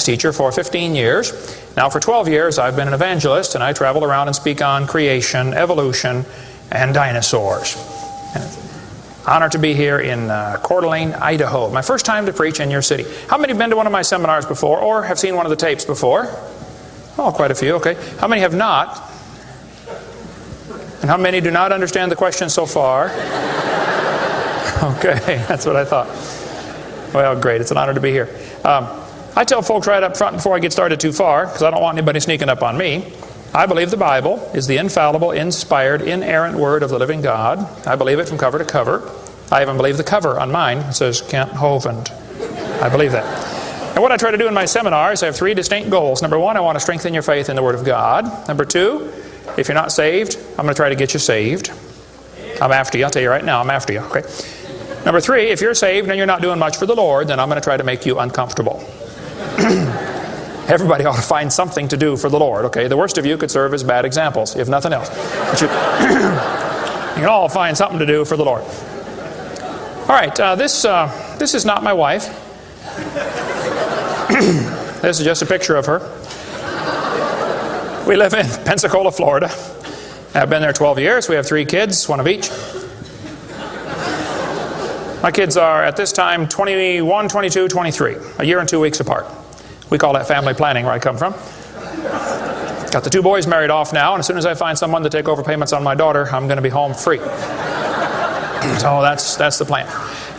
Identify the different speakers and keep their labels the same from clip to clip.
Speaker 1: teacher for 15 years. Now for 12 years I've been an evangelist, and I travel around and speak on creation, evolution, and dinosaurs. Honor to be here in Coeur d'Alene, Idaho. My first time to preach in your city. How many have been to one of my seminars before, or have seen one of the tapes before? Oh, quite a few, okay. How many have not? And how many do not understand the question so far? Okay, that's what I thought. Well, great. It's an honor to be here. I tell folks right up front before I get started too far, because I don't want anybody sneaking up on me, I believe the Bible is the infallible, inspired, inerrant Word of the living God. I believe it from cover to cover. I even believe the cover on mine. It says Kent Hovind. I believe that. And what I try to do in my seminars, I have three distinct goals. Number one, I want to strengthen your faith in the Word of God. Number two, if you're not saved, I'm going to try to get you saved. I'm after you. I'll tell you right now, I'm after you. Okay. Number three, if you're saved and you're not doing much for the Lord, then I'm going to try to make you uncomfortable. Everybody ought to find something to do for the Lord, okay? The worst of you could serve as bad examples, if nothing else. But you can all find something to do for the Lord. All right, this is not my wife. This is just a picture of her. We live in Pensacola, Florida. I've been there 12 years. We have 3 kids, one of each. My kids are, at this time, 21, 22, 23. A year and 2 weeks apart. We call that family planning where I come from. Got the 2 boys married off now, and as soon as I find someone to take over payments on my daughter, I'm going to be home free. So that's the plan.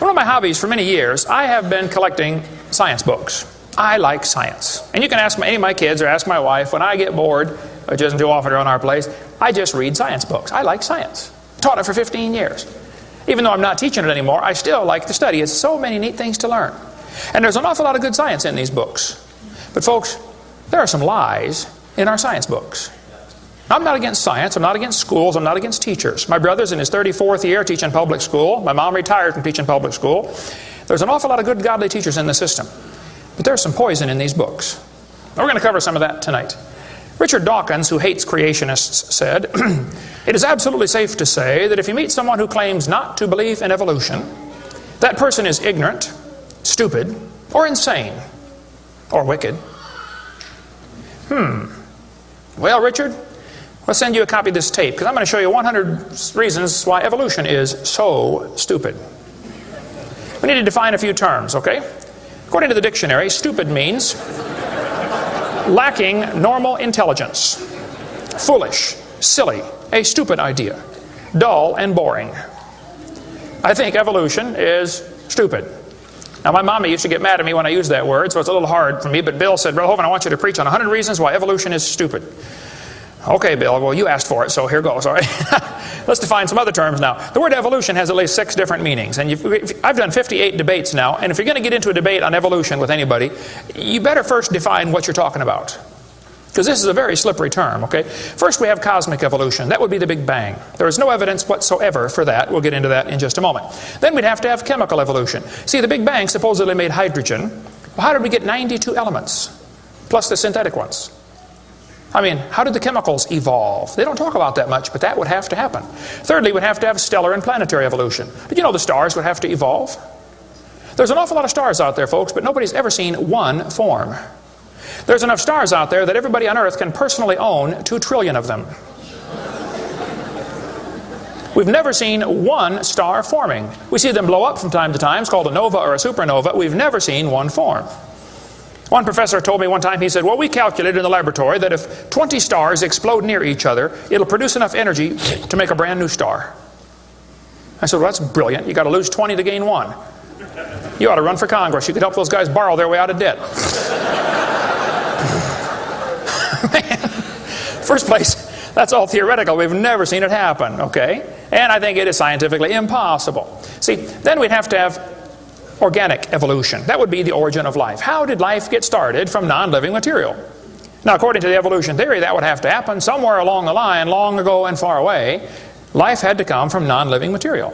Speaker 1: One of my hobbies for many years, I have been collecting science books. I like science. And you can ask any of my kids or ask my wife, when I get bored, which isn't too often around our place, I just read science books. I like science. Taught it for 15 years. Even though I'm not teaching it anymore, I still like to study. It's so many neat things to learn. And there's an awful lot of good science in these books. But folks, there are some lies in our science books. I'm not against science. I'm not against schools. I'm not against teachers. My brother's in his 34th year teaching public school. My mom retired from teaching public school. There's an awful lot of good, godly teachers in the system. But there's some poison in these books. And we're going to cover some of that tonight. Richard Dawkins, who hates creationists, said, "It is absolutely safe to say that if you meet someone who claims not to believe in evolution, that person is ignorant, stupid, or insane, or wicked." Well, Richard, let's send you a copy of this tape, because I'm going to show you 100 reasons why evolution is so stupid. We need to define a few terms, okay? According to the dictionary, stupid means lacking normal intelligence, foolish, silly, a stupid idea, dull and boring. I think evolution is stupid. Now, my mama used to get mad at me when I used that word, so it's a little hard for me, but Bill said, "Brother Hovind, I want you to preach on 100 reasons why evolution is stupid." Okay, Bill, well, you asked for it, so here goes, all right? Let's define some other terms now. The word evolution has at least 6 different meanings, and I've done 58 debates now, and if you're going to get into a debate on evolution with anybody, you better first define what you're talking about. Because this is a very slippery term, okay? First, we have cosmic evolution. That would be the Big Bang. There is no evidence whatsoever for that. We'll get into that in just a moment. Then we'd have to have chemical evolution. See, the Big Bang supposedly made hydrogen. Well, how did we get 92 elements, plus the synthetic ones? I mean, how did the chemicals evolve? They don't talk about that much, but that would have to happen. Thirdly, we'd have to have stellar and planetary evolution. Did you know the stars would have to evolve? There's an awful lot of stars out there, folks, but nobody's ever seen one form. There's enough stars out there that everybody on Earth can personally own 2 trillion of them. We've never seen one star forming. We see them blow up from time to time. It's called a nova or a supernova. We've never seen one form. One professor told me one time, he said, "Well, we calculated in the laboratory that if 20 stars explode near each other, it'll produce enough energy to make a brand new star." I said, "Well, that's brilliant. You got to lose 20 to gain 1. You ought to run for Congress. You could help those guys borrow their way out of debt." First place, that's all theoretical. We've never seen it happen, okay? And I think it is scientifically impossible. See, then we'd have to have organic evolution. That would be the origin of life. How did life get started from non-living material? Now, according to the evolution theory, that would have to happen somewhere along the line, long ago and far away. Life had to come from non-living material.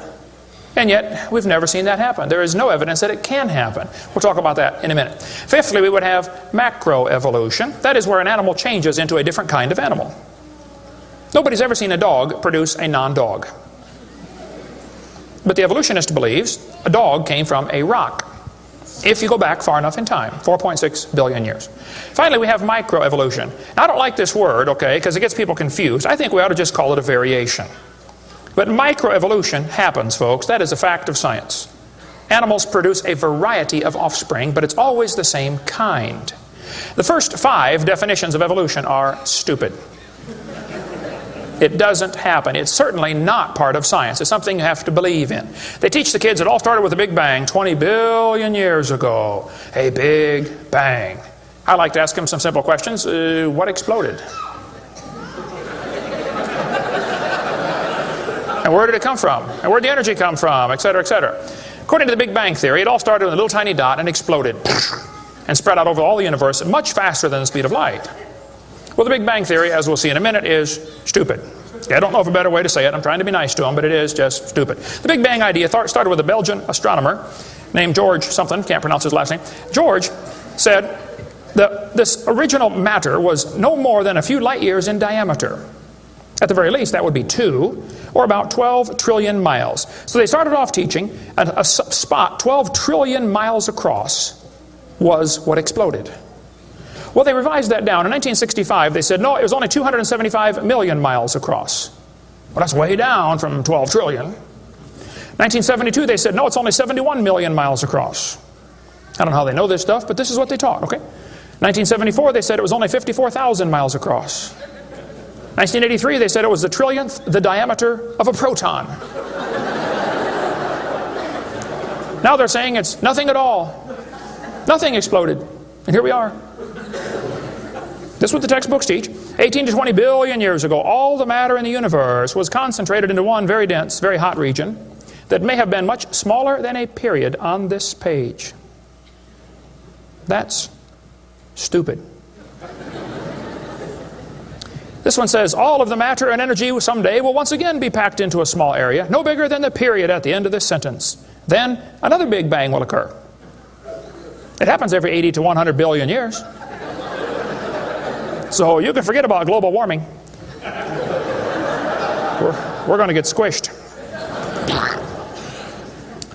Speaker 1: And yet, we've never seen that happen. There is no evidence that it can happen. We'll talk about that in a minute. Fifthly, we would have macroevolution. That is where an animal changes into a different kind of animal. Nobody's ever seen a dog produce a non-dog. But the evolutionist believes a dog came from a rock. if you go back far enough in time, 4.6 billion years. Finally, we have microevolution. Now, I don't like this word, okay, because it gets people confused. I think we ought to just call it a variation. But microevolution happens, folks. That is a fact of science. Animals produce a variety of offspring, but it's always the same kind. The first 5 definitions of evolution are stupid. It doesn't happen. It's certainly not part of science. It's something you have to believe in. They teach the kids it all started with a big bang 20 billion years ago. A big bang. I like to ask them some simple questions. What exploded? And where did it come from? And where did the energy come from? Et cetera, et cetera. According to the Big Bang Theory, it all started with a little tiny dot and exploded and spread out over all the universe much faster than the speed of light. Well, the Big Bang Theory, as we'll see in a minute, is stupid. I don't know of a better way to say it. I'm trying to be nice to them, but it is just stupid. The Big Bang idea started with a Belgian astronomer named George something, can't pronounce his last name. George said that this original matter was no more than a few light years in diameter. At the very least, that would be 2, or about 12 trillion miles. So they started off teaching a spot 12 trillion miles across was what exploded. Well, they revised that down. In 1965, they said, no, it was only 275 million miles across. Well, that's way down from 12 trillion. 1972, they said, no, it's only 71 million miles across. I don't know how they know this stuff, but this is what they taught, okay? 1974, they said it was only 54,000 miles across. 1983, they said it was the trillionth the diameter of a proton. Now they're saying it's nothing at all. Nothing exploded. And here we are. This is what the textbooks teach. 18 to 20 billion years ago, all the matter in the universe was concentrated into one very dense, very hot region that may have been much smaller than a period on this page. That's stupid. This one says, all of the matter and energy someday will once again be packed into a small area, no bigger than the period at the end of this sentence. Then another big bang will occur. It happens every 80 to 100 billion years. So you can forget about global warming. We're going to get squished.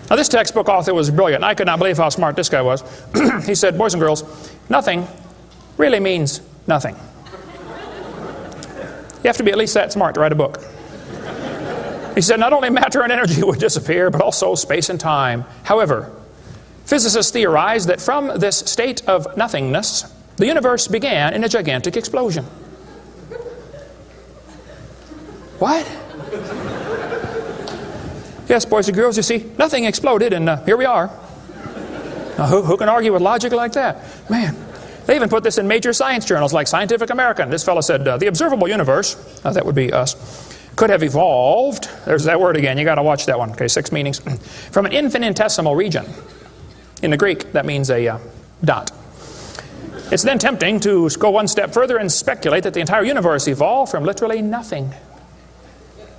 Speaker 1: Now this textbook author was brilliant. I could not believe how smart this guy was. He said, boys and girls, nothing really means nothing. You have to be at least that smart to write a book. He said not only matter and energy would disappear, but also space and time. However, physicists theorize that from this state of nothingness, the universe began in a gigantic explosion. What? Yes, boys and girls, you see, nothing exploded, and here we are. Now, who can argue with logic like that? Man, they even put this in major science journals like Scientific American. This fellow said, the observable universe, that would be us, could have evolved, there's that word again, you got to watch that one, okay, 6 meanings, from an infinitesimal region. In the Greek, that means a dot. It's then tempting to go one step further and speculate that the entire universe evolved from literally nothing.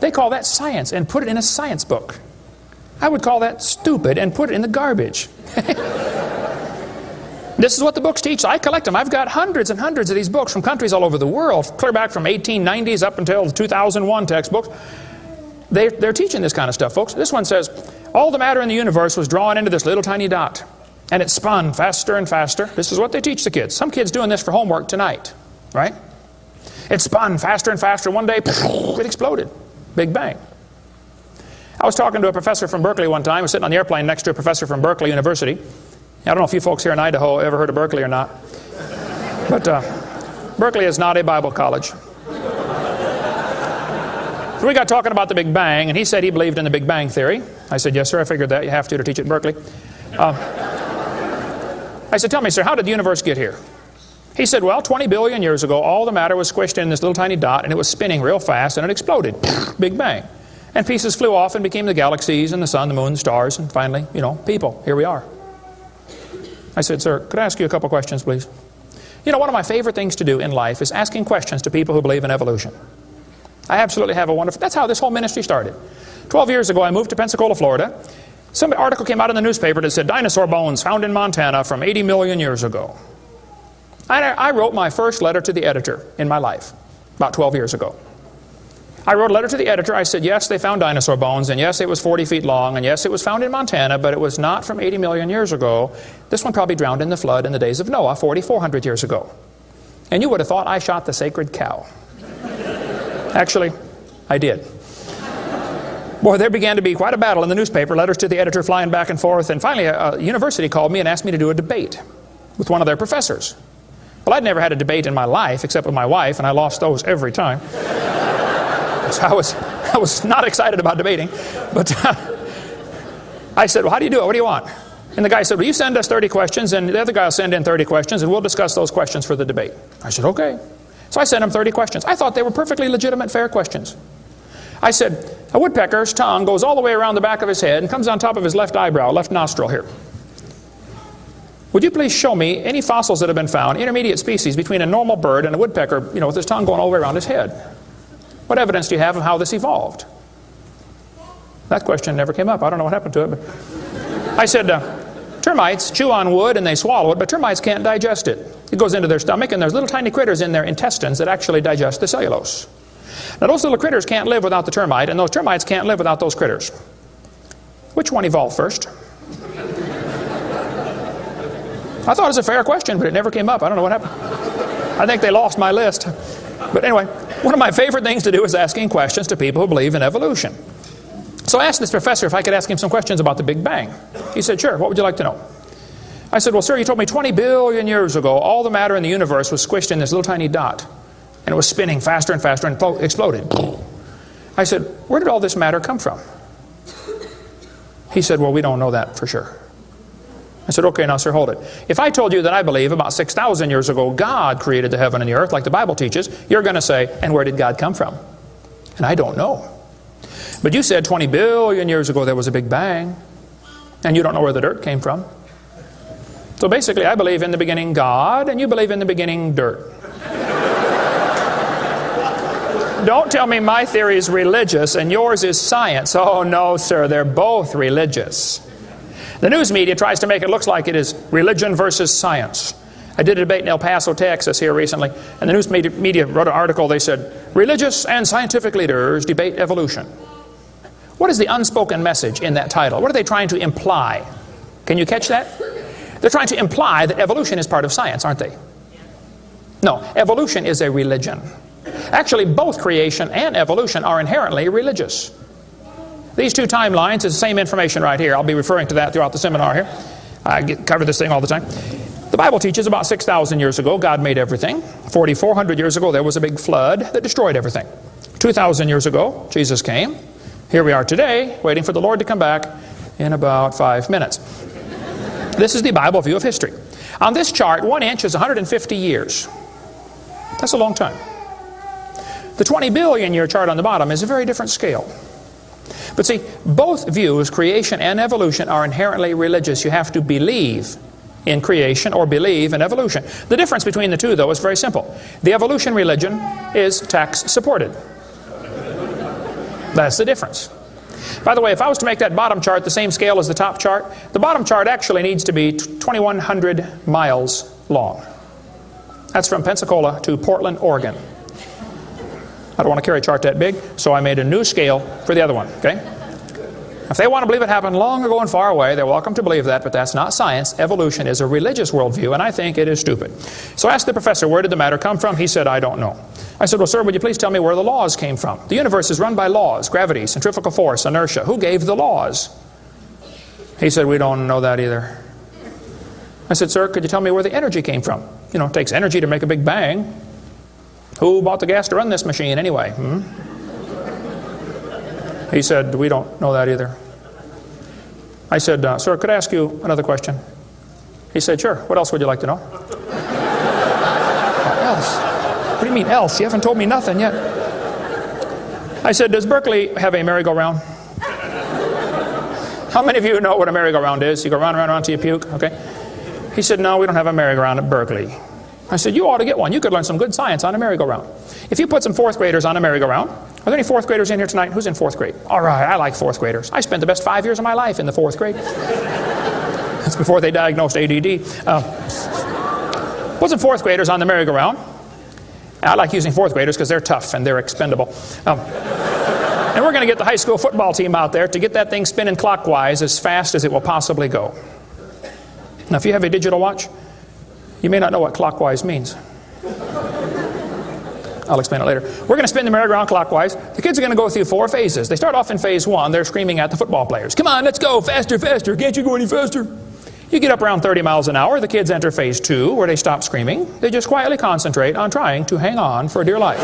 Speaker 1: They call that science and put it in a science book. I would call that stupid and put it in the garbage. This is what the books teach. I collect them. I've got hundreds and hundreds of these books from countries all over the world, clear back from 1890s up until the 2001 textbooks. They're teaching this kind of stuff, folks. This one says, all the matter in the universe was drawn into this little tiny dot, and it spun faster and faster. This is what they teach the kids. Some kids doing this for homework tonight, right? It spun faster and faster. One day, it exploded. Big bang. I was talking to a professor from Berkeley one time. I was sitting on the airplane next to a professor from Berkeley University. I don't know if you folks here in Idaho ever heard of Berkeley or not. But Berkeley is not a Bible college. So we got talking about the Big Bang, and he said he believed in the Big Bang Theory. I said, yes, sir, I figured that. You have to teach it at Berkeley. I said, tell me, sir, how did the universe get here? He said, well, 20 billion years ago, all the matter was squished in this little tiny dot, and it was spinning real fast, and it exploded. Big Bang. And pieces flew off and became the galaxies and the sun, the moon, the stars, and finally, people. Here we are. I said, sir, could I ask you a couple questions, please? One of my favorite things to do in life is asking questions to people who believe in evolution. I absolutely have a wonderful... That's how this whole ministry started. 12 years ago, I moved to Pensacola, Florida. Some article came out in the newspaper that said, dinosaur bones found in Montana from 80 million years ago. I wrote my first letter to the editor in my life, about 12 years ago. I wrote a letter to the editor. I said, yes, they found dinosaur bones, and yes, it was 40 feet long, and yes, it was found in Montana, but it was not from 80 million years ago. This one probably drowned in the flood in the days of Noah, 4,400 years ago. And you would have thought I shot the sacred cow. Actually, I did. Boy, there began to be quite a battle in the newspaper, letters to the editor flying back and forth, and finally a university called me and asked me to do a debate with one of their professors. Well, I'd never had a debate in my life except with my wife, and I lost those every time. So I was not excited about debating, but I said, well, how do you do it? What do you want? And the guy said, well, you send us 30 questions, and the other guy will send in 30 questions, and we'll discuss those questions for the debate. I said, okay. So I sent him 30 questions. I thought they were perfectly legitimate, fair questions. I said, a woodpecker's tongue goes all the way around the back of his head and comes on top of his left eyebrow, left nostril here. Would you please show me any fossils that have been found, intermediate species between a normal bird and a woodpecker, with his tongue going all the way around his head? What evidence do you have of how this evolved? That question never came up. I don't know what happened to it. But I said, termites chew on wood and they swallow it, but termites can't digest it. It goes into their stomach, and there's little tiny critters in their intestines that actually digest the cellulose. Now, those little critters can't live without the termite, and those termites can't live without those critters. Which one evolved first? I thought it was a fair question, but it never came up. I don't know what happened. I think they lost my list. But anyway, one of my favorite things to do is asking questions to people who believe in evolution. So I asked this professor if I could ask him some questions about the Big Bang. He said, sure, what would you like to know? I said, well, sir, you told me 20 billion years ago all the matter in the universe was squished in this little tiny dot, and it was spinning faster and faster and exploded. I said, where did all this matter come from? He said, well, we don't know that for sure. I said, okay, now, sir, hold it. If I told you that I believe about 6,000 years ago God created the heaven and the earth, like the Bible teaches, you're going to say, and where did God come from? And I don't know. But you said 20 billion years ago there was a Big Bang, and you don't know where the dirt came from. So basically, I believe in the beginning God, and you believe in the beginning dirt. Don't tell me my theory is religious and yours is science. Oh, no, sir, they're both religious. The news media tries to make it look like it is religion versus science. I did a debate in El Paso, Texas here recently, and the news media wrote an article. They said, religious and scientific leaders debate evolution. What is the unspoken message in that title? What are they trying to imply? Can you catch that? They're trying to imply that evolution is part of science, aren't they? No, evolution is a religion. Actually, both creation and evolution are inherently religious. These two timelines is the same information right here. I'll be referring to that throughout the seminar here. I cover this thing all the time. The Bible teaches about 6,000 years ago God made everything. 4,400 years ago there was a big flood that destroyed everything. 2,000 years ago Jesus came. Here we are today waiting for the Lord to come back in about 5 minutes. This is the Bible view of history. On this chart, 1 inch is 150 years. That's a long time. The 20 billion year chart on the bottom is a very different scale. But see, both views, creation and evolution, are inherently religious. You have to believe in creation or believe in evolution. The difference between the two, though, is very simple. The evolution religion is tax-supported. That's the difference. By the way, if I was to make that bottom chart the same scale as the top chart, the bottom chart actually needs to be 2,100 miles long. That's from Pensacola to Portland, Oregon. I don't want to carry a chart that big, so I made a new scale for the other one, okay? If they want to believe it happened long ago and far away, they're welcome to believe that, but that's not science. Evolution is a religious worldview, and I think it is stupid. So I asked the professor, where did the matter come from? He said, I don't know. I said, well, sir, would you please tell me where the laws came from? The universe is run by laws, gravity, centrifugal force, inertia. Who gave the laws? He said, we don't know that either. I said, sir, could you tell me where the energy came from? You know, it takes energy to make a big bang. Who bought the gas to run this machine anyway? He said, we don't know that either. I said, sir, could I ask you another question? He said, sure. What else would you like to know? What else? What do you mean else? You haven't told me nothing yet. I said, does Berkeley have a merry-go-round? How many of you know what a merry-go-round is? You go round and round until you puke, okay? He said, no, we don't have a merry-go-round at Berkeley. I said, you ought to get one. You could learn some good science on a merry-go-round. If you put some fourth graders on a merry-go-round, are there any fourth graders in here tonight? Who's in fourth grade? All right, I like fourth graders. I spent the best 5 years of my life in the fourth grade. That's before they diagnosed ADD. Put some fourth graders on the merry-go-round, I like using fourth graders because they're tough and they're expendable. And we're going to get the high school football team out there to get that thing spinning clockwise as fast as it will possibly go. Now, if you have a digital watch, you may not know what clockwise means. I'll explain it later. We're going to spin the merry-go-round clockwise. The kids are going to go through 4 phases. They start off in phase 1. They're screaming at the football players. Come on, let's go, faster, faster. Can't you go any faster? You get up around 30 miles an hour. The kids enter phase 2, where they stop screaming. They just quietly concentrate on trying to hang on for dear life.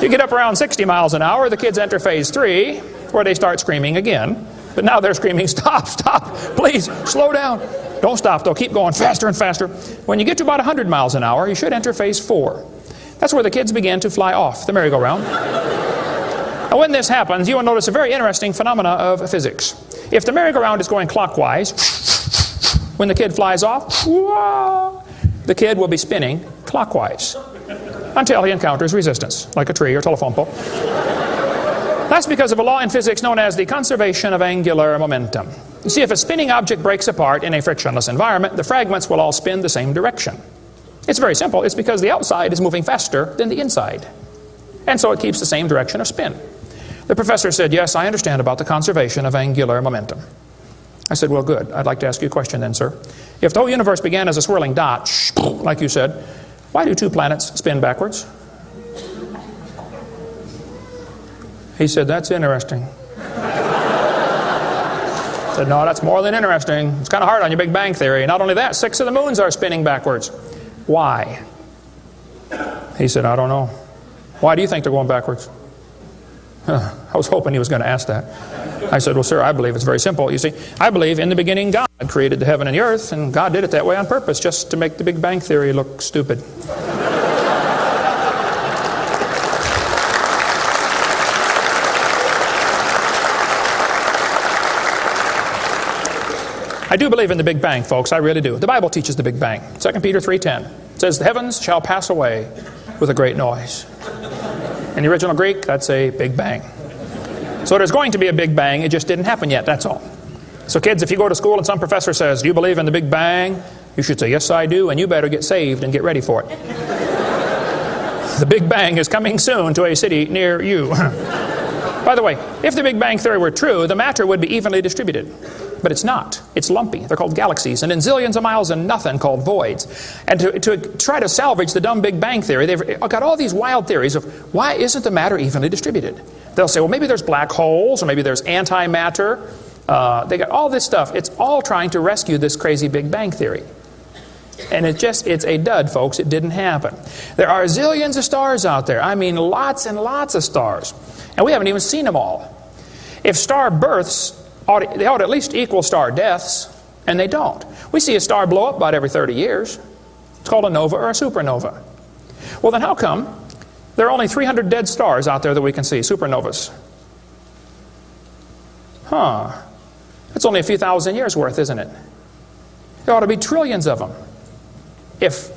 Speaker 1: You get up around 60 miles an hour. The kids enter phase 3, where they start screaming again. But now they're screaming, stop, stop, please, slow down. Don't stop, though. Keep going faster and faster. When you get to about 100 miles an hour, you should enter phase 4. That's where the kids begin to fly off the merry-go-round. Now, when this happens, you will notice a very interesting phenomena of physics. If the merry-go-round is going clockwise, when the kid flies off, the kid will be spinning clockwise until he encounters resistance, like a tree or telephone pole. That's because of a law in physics known as the conservation of angular momentum. You see, if a spinning object breaks apart in a frictionless environment, the fragments will all spin the same direction. It's very simple. It's because the outside is moving faster than the inside. And so it keeps the same direction of spin. The professor said, yes, I understand about the conservation of angular momentum. I said, well, good. I'd like to ask you a question then, sir. If the whole universe began as a swirling dot, like you said, why do 2 planets spin backwards? He said, that's interesting. I said, no, that's more than interesting. It's kind of hard on your Big Bang Theory. Not only that, 6 of the moons are spinning backwards. Why? He said, I don't know. Why do you think they're going backwards? I was hoping he was going to ask that. I said, well, sir, I believe it's very simple. You see, I believe in the beginning God created the heaven and the earth, and God did it that way on purpose, just to make the Big Bang Theory look stupid. I do believe in the Big Bang, folks. I really do. The Bible teaches the Big Bang. 2 Peter 3:10. It says, the heavens shall pass away with a great noise. In the original Greek, that's a Big Bang. So there's going to be a Big Bang. It just didn't happen yet, that's all. So kids, if you go to school and some professor says, do you believe in the Big Bang? You should say, yes, I do, and you better get saved and get ready for it. The Big Bang is coming soon to a city near you. By the way, if the Big Bang Theory were true, the matter would be evenly distributed. But it's not. It's lumpy. They're called galaxies. And in zillions of miles and nothing called voids. And to try to salvage the dumb Big Bang Theory, they've got all these wild theories of why isn't the matter evenly distributed? They'll say, well, maybe there's black holes, or maybe there's antimatter. They got all this stuff. It's all trying to rescue this crazy Big Bang Theory. And it's a dud, folks. It didn't happen. There are zillions of stars out there. I mean, lots and lots of stars. And we haven't even seen them all. If star births, they ought to at least equal star deaths, and they don't. We see a star blow up about every 30 years. It's called a nova or a supernova. Well, then how come there are only 300 dead stars out there that we can see, supernovas? That's only a few thousand years worth, isn't it? There ought to be trillions of them, if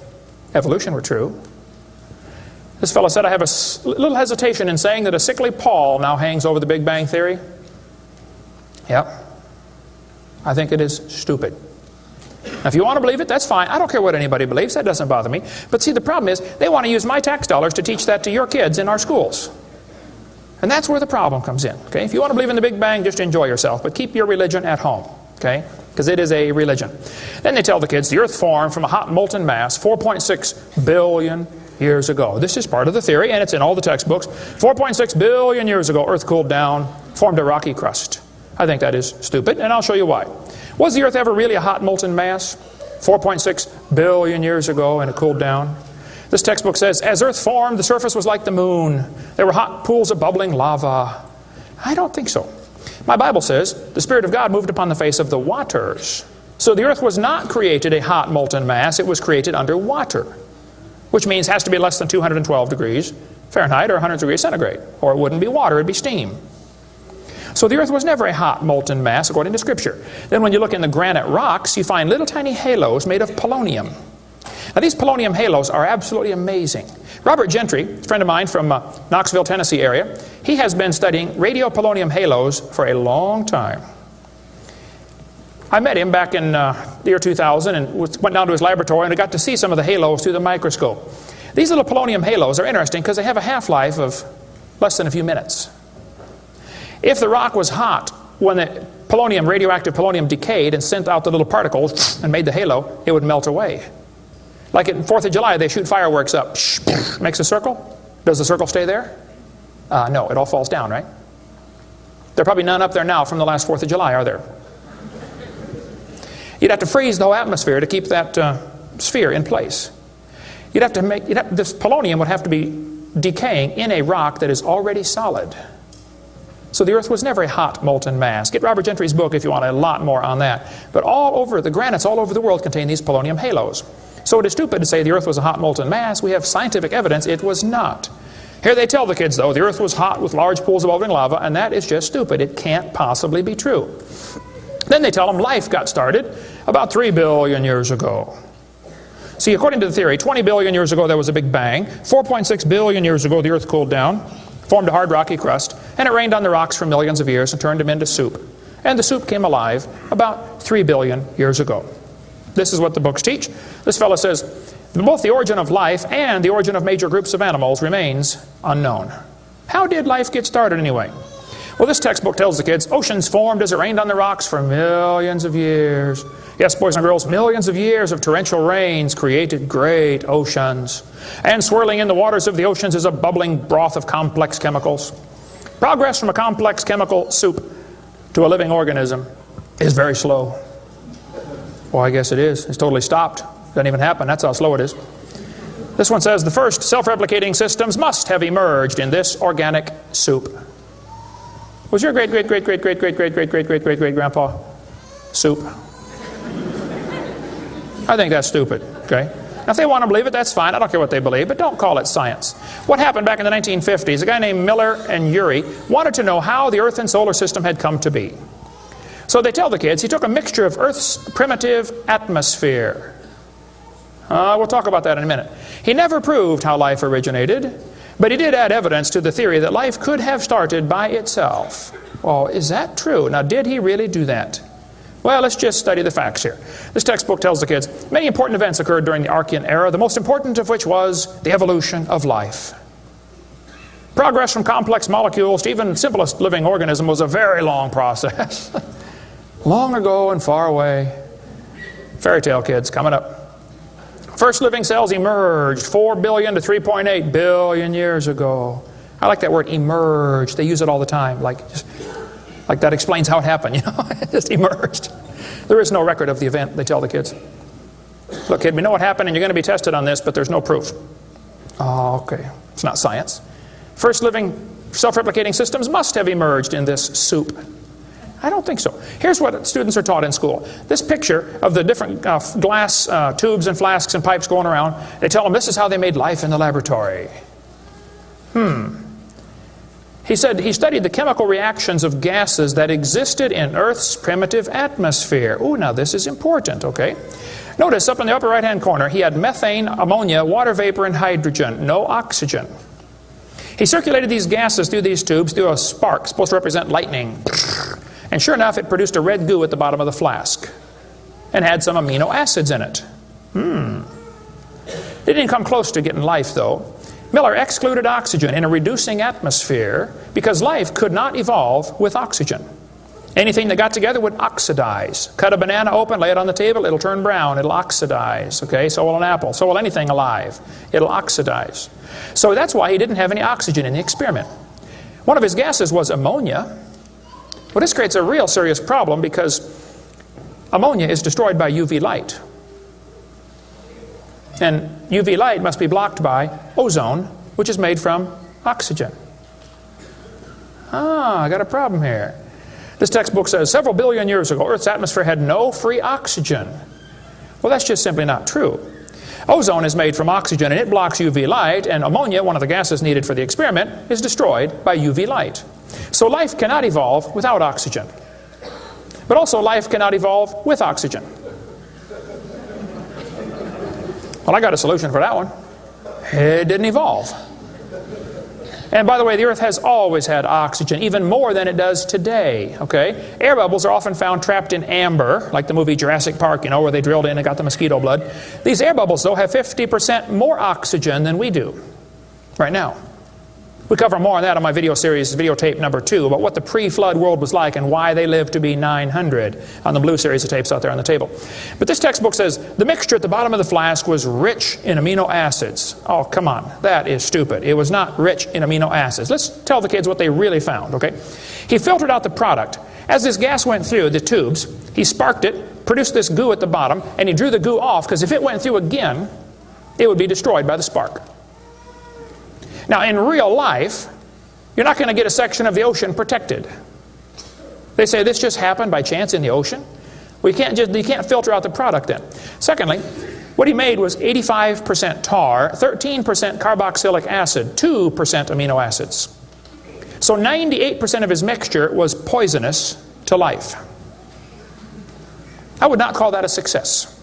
Speaker 1: evolution were true. This fellow said, I have a little hesitation in saying that a sickly pall now hangs over the Big Bang Theory. Yep. I think it is stupid. Now, if you want to believe it, that's fine. I don't care what anybody believes. That doesn't bother me. But see, the problem is, they want to use my tax dollars to teach that to your kids in our schools. And that's where the problem comes in. Okay? If you want to believe in the Big Bang, just enjoy yourself. But keep your religion at home. Okay? Because it is a religion. Then they tell the kids the earth formed from a hot molten mass 4.6 billion years ago. This is part of the theory, and it's in all the textbooks. 4.6 billion years ago, earth cooled down, formed a rocky crust. I think that is stupid, and I'll show you why. Was the earth ever really a hot molten mass 4.6 billion years ago, and it cooled down? This textbook says, as earth formed, the surface was like the moon. There were hot pools of bubbling lava. I don't think so. My Bible says the Spirit of God moved upon the face of the waters. So the earth was not created a hot molten mass. It was created under water, which means it has to be less than 212 degrees Fahrenheit or 100 degrees centigrade, or it wouldn't be water, it'd be steam. So the earth was never a hot molten mass according to Scripture. Then when you look in the granite rocks, you find little tiny halos made of polonium. Now these polonium halos are absolutely amazing. Robert Gentry, a friend of mine from Knoxville, Tennessee area, he has been studying radiopolonium halos for a long time. I met him back in the year 2000 and went down to his laboratory, and I got to see some of the halos through the microscope. These little polonium halos are interesting because they have a half-life of less than a few minutes. If the rock was hot, when the polonium, radioactive polonium, decayed and sent out the little particles and made the halo, it would melt away. Like at 4th of July, they shoot fireworks up. Makes a circle. Does the circle stay there? No, it all falls down, right? There are probably none up there now from the last 4th of July, are there? You'd have to freeze the whole atmosphere to keep that sphere in place. This polonium would have to be decaying in a rock that is already solid. So the Earth was never a hot molten mass. Get Robert Gentry's book if you want a lot more on that. But the granites all over the world contain these polonium halos. So it is stupid to say the Earth was a hot molten mass. We have scientific evidence it was not. Here they tell the kids, though, the Earth was hot with large pools of bubbling lava, and that is just stupid. It can't possibly be true. Then they tell them life got started about 3 billion years ago. See, according to the theory, 20 billion years ago there was a big bang. 4.6 billion years ago the Earth cooled down, formed a hard rocky crust, and it rained on the rocks for millions of years and turned them into soup. And the soup came alive about 3 billion years ago. This is what the books teach. This fellow says, both the origin of life and the origin of major groups of animals remains unknown. How did life get started anyway? Well, this textbook tells the kids, oceans formed as it rained on the rocks for millions of years. Yes, boys and girls, millions of years of torrential rains created great oceans. And swirling in the waters of the oceans is a bubbling broth of complex chemicals. Progress from a complex chemical soup to a living organism is very slow. Well, I guess it is. It's totally stopped. Doesn't even happen. That's how slow it is. This one says, the first self-replicating systems must have emerged in this organic soup. Was your great-great-great-great-great-great-great-great-great-great-great-grandpa soup? I think that's stupid, okay? Now, if they want to believe it, that's fine. I don't care what they believe, but don't call it science. What happened back in the 1950s, a guy named Miller and Urey wanted to know how the Earth and solar system had come to be. So they tell the kids he took a mixture of Earth's primitive atmosphere. We'll talk about that in a minute. He never proved how life originated, but he did add evidence to the theory that life could have started by itself. Well, is that true? Now, did he really do that? Well, let's just study the facts here. This textbook tells the kids many important events occurred during the Archean era, the most important of which was the evolution of life. Progress from complex molecules to even the simplest living organism was a very long process. Long ago and far away. Fairy tale kids coming up. First living cells emerged 4 billion to 3.8 billion years ago. I like that word, emerged. They use it all the time. Like that explains how it happened, you know. It just emerged. There is no record of the event, they tell the kids. Look, kid, we know what happened and you're going to be tested on this, but there's no proof. Oh, okay. It's not science. First living self-replicating systems must have emerged in this soup. I don't think so. Here's what students are taught in school. This picture of the different glass tubes and flasks and pipes going around, they tell them this is how they made life in the laboratory. He said he studied the chemical reactions of gases that existed in Earth's primitive atmosphere. Ooh, now this is important, okay? Notice up in the upper right-hand corner, he had methane, ammonia, water vapor, and hydrogen, no oxygen. He circulated these gases through these tubes through a spark, supposed to represent lightning. And sure enough, it produced a red goo at the bottom of the flask and had some amino acids in it. It didn't come close to getting life, though. Miller excluded oxygen in a reducing atmosphere because life could not evolve with oxygen. Anything that got together would oxidize. Cut a banana open, lay it on the table, it'll turn brown, it'll oxidize. Okay, so will an apple, so will anything alive. It'll oxidize. So that's why he didn't have any oxygen in the experiment. One of his gases was ammonia. Well, this creates a real serious problem because ammonia is destroyed by UV light. And UV light must be blocked by ozone, which is made from oxygen. I got a problem here. This textbook says several billion years ago, Earth's atmosphere had no free oxygen. Well, that's just simply not true. Ozone is made from oxygen and it blocks UV light, and ammonia, one of the gases needed for the experiment, is destroyed by UV light. So life cannot evolve without oxygen. But also life cannot evolve with oxygen. Well, I got a solution for that one. It didn't evolve. And by the way, the Earth has always had oxygen, even more than it does today, okay? Air bubbles are often found trapped in amber, like the movie Jurassic Park, you know, where they drilled in and got the mosquito blood. These air bubbles, though, have 50% more oxygen than we do right now. We cover more on that on my video series, videotape number 2, about what the pre-flood world was like and why they lived to be 900 on the blue series of tapes out there on the table. But this textbook says the mixture at the bottom of the flask was rich in amino acids. Oh, come on, that is stupid. It was not rich in amino acids. Let's tell the kids what they really found, okay? He filtered out the product. As this gas went through the tubes, he sparked it, produced this goo at the bottom, and he drew the goo off, because if it went through again, it would be destroyed by the spark. Now, in real life, you're not going to get a section of the ocean protected. They say this just happened by chance in the ocean. You can't filter out the product then. Secondly, what he made was 85% tar, 13% carboxylic acid, 2% amino acids. So 98% of his mixture was poisonous to life. I would not call that a success.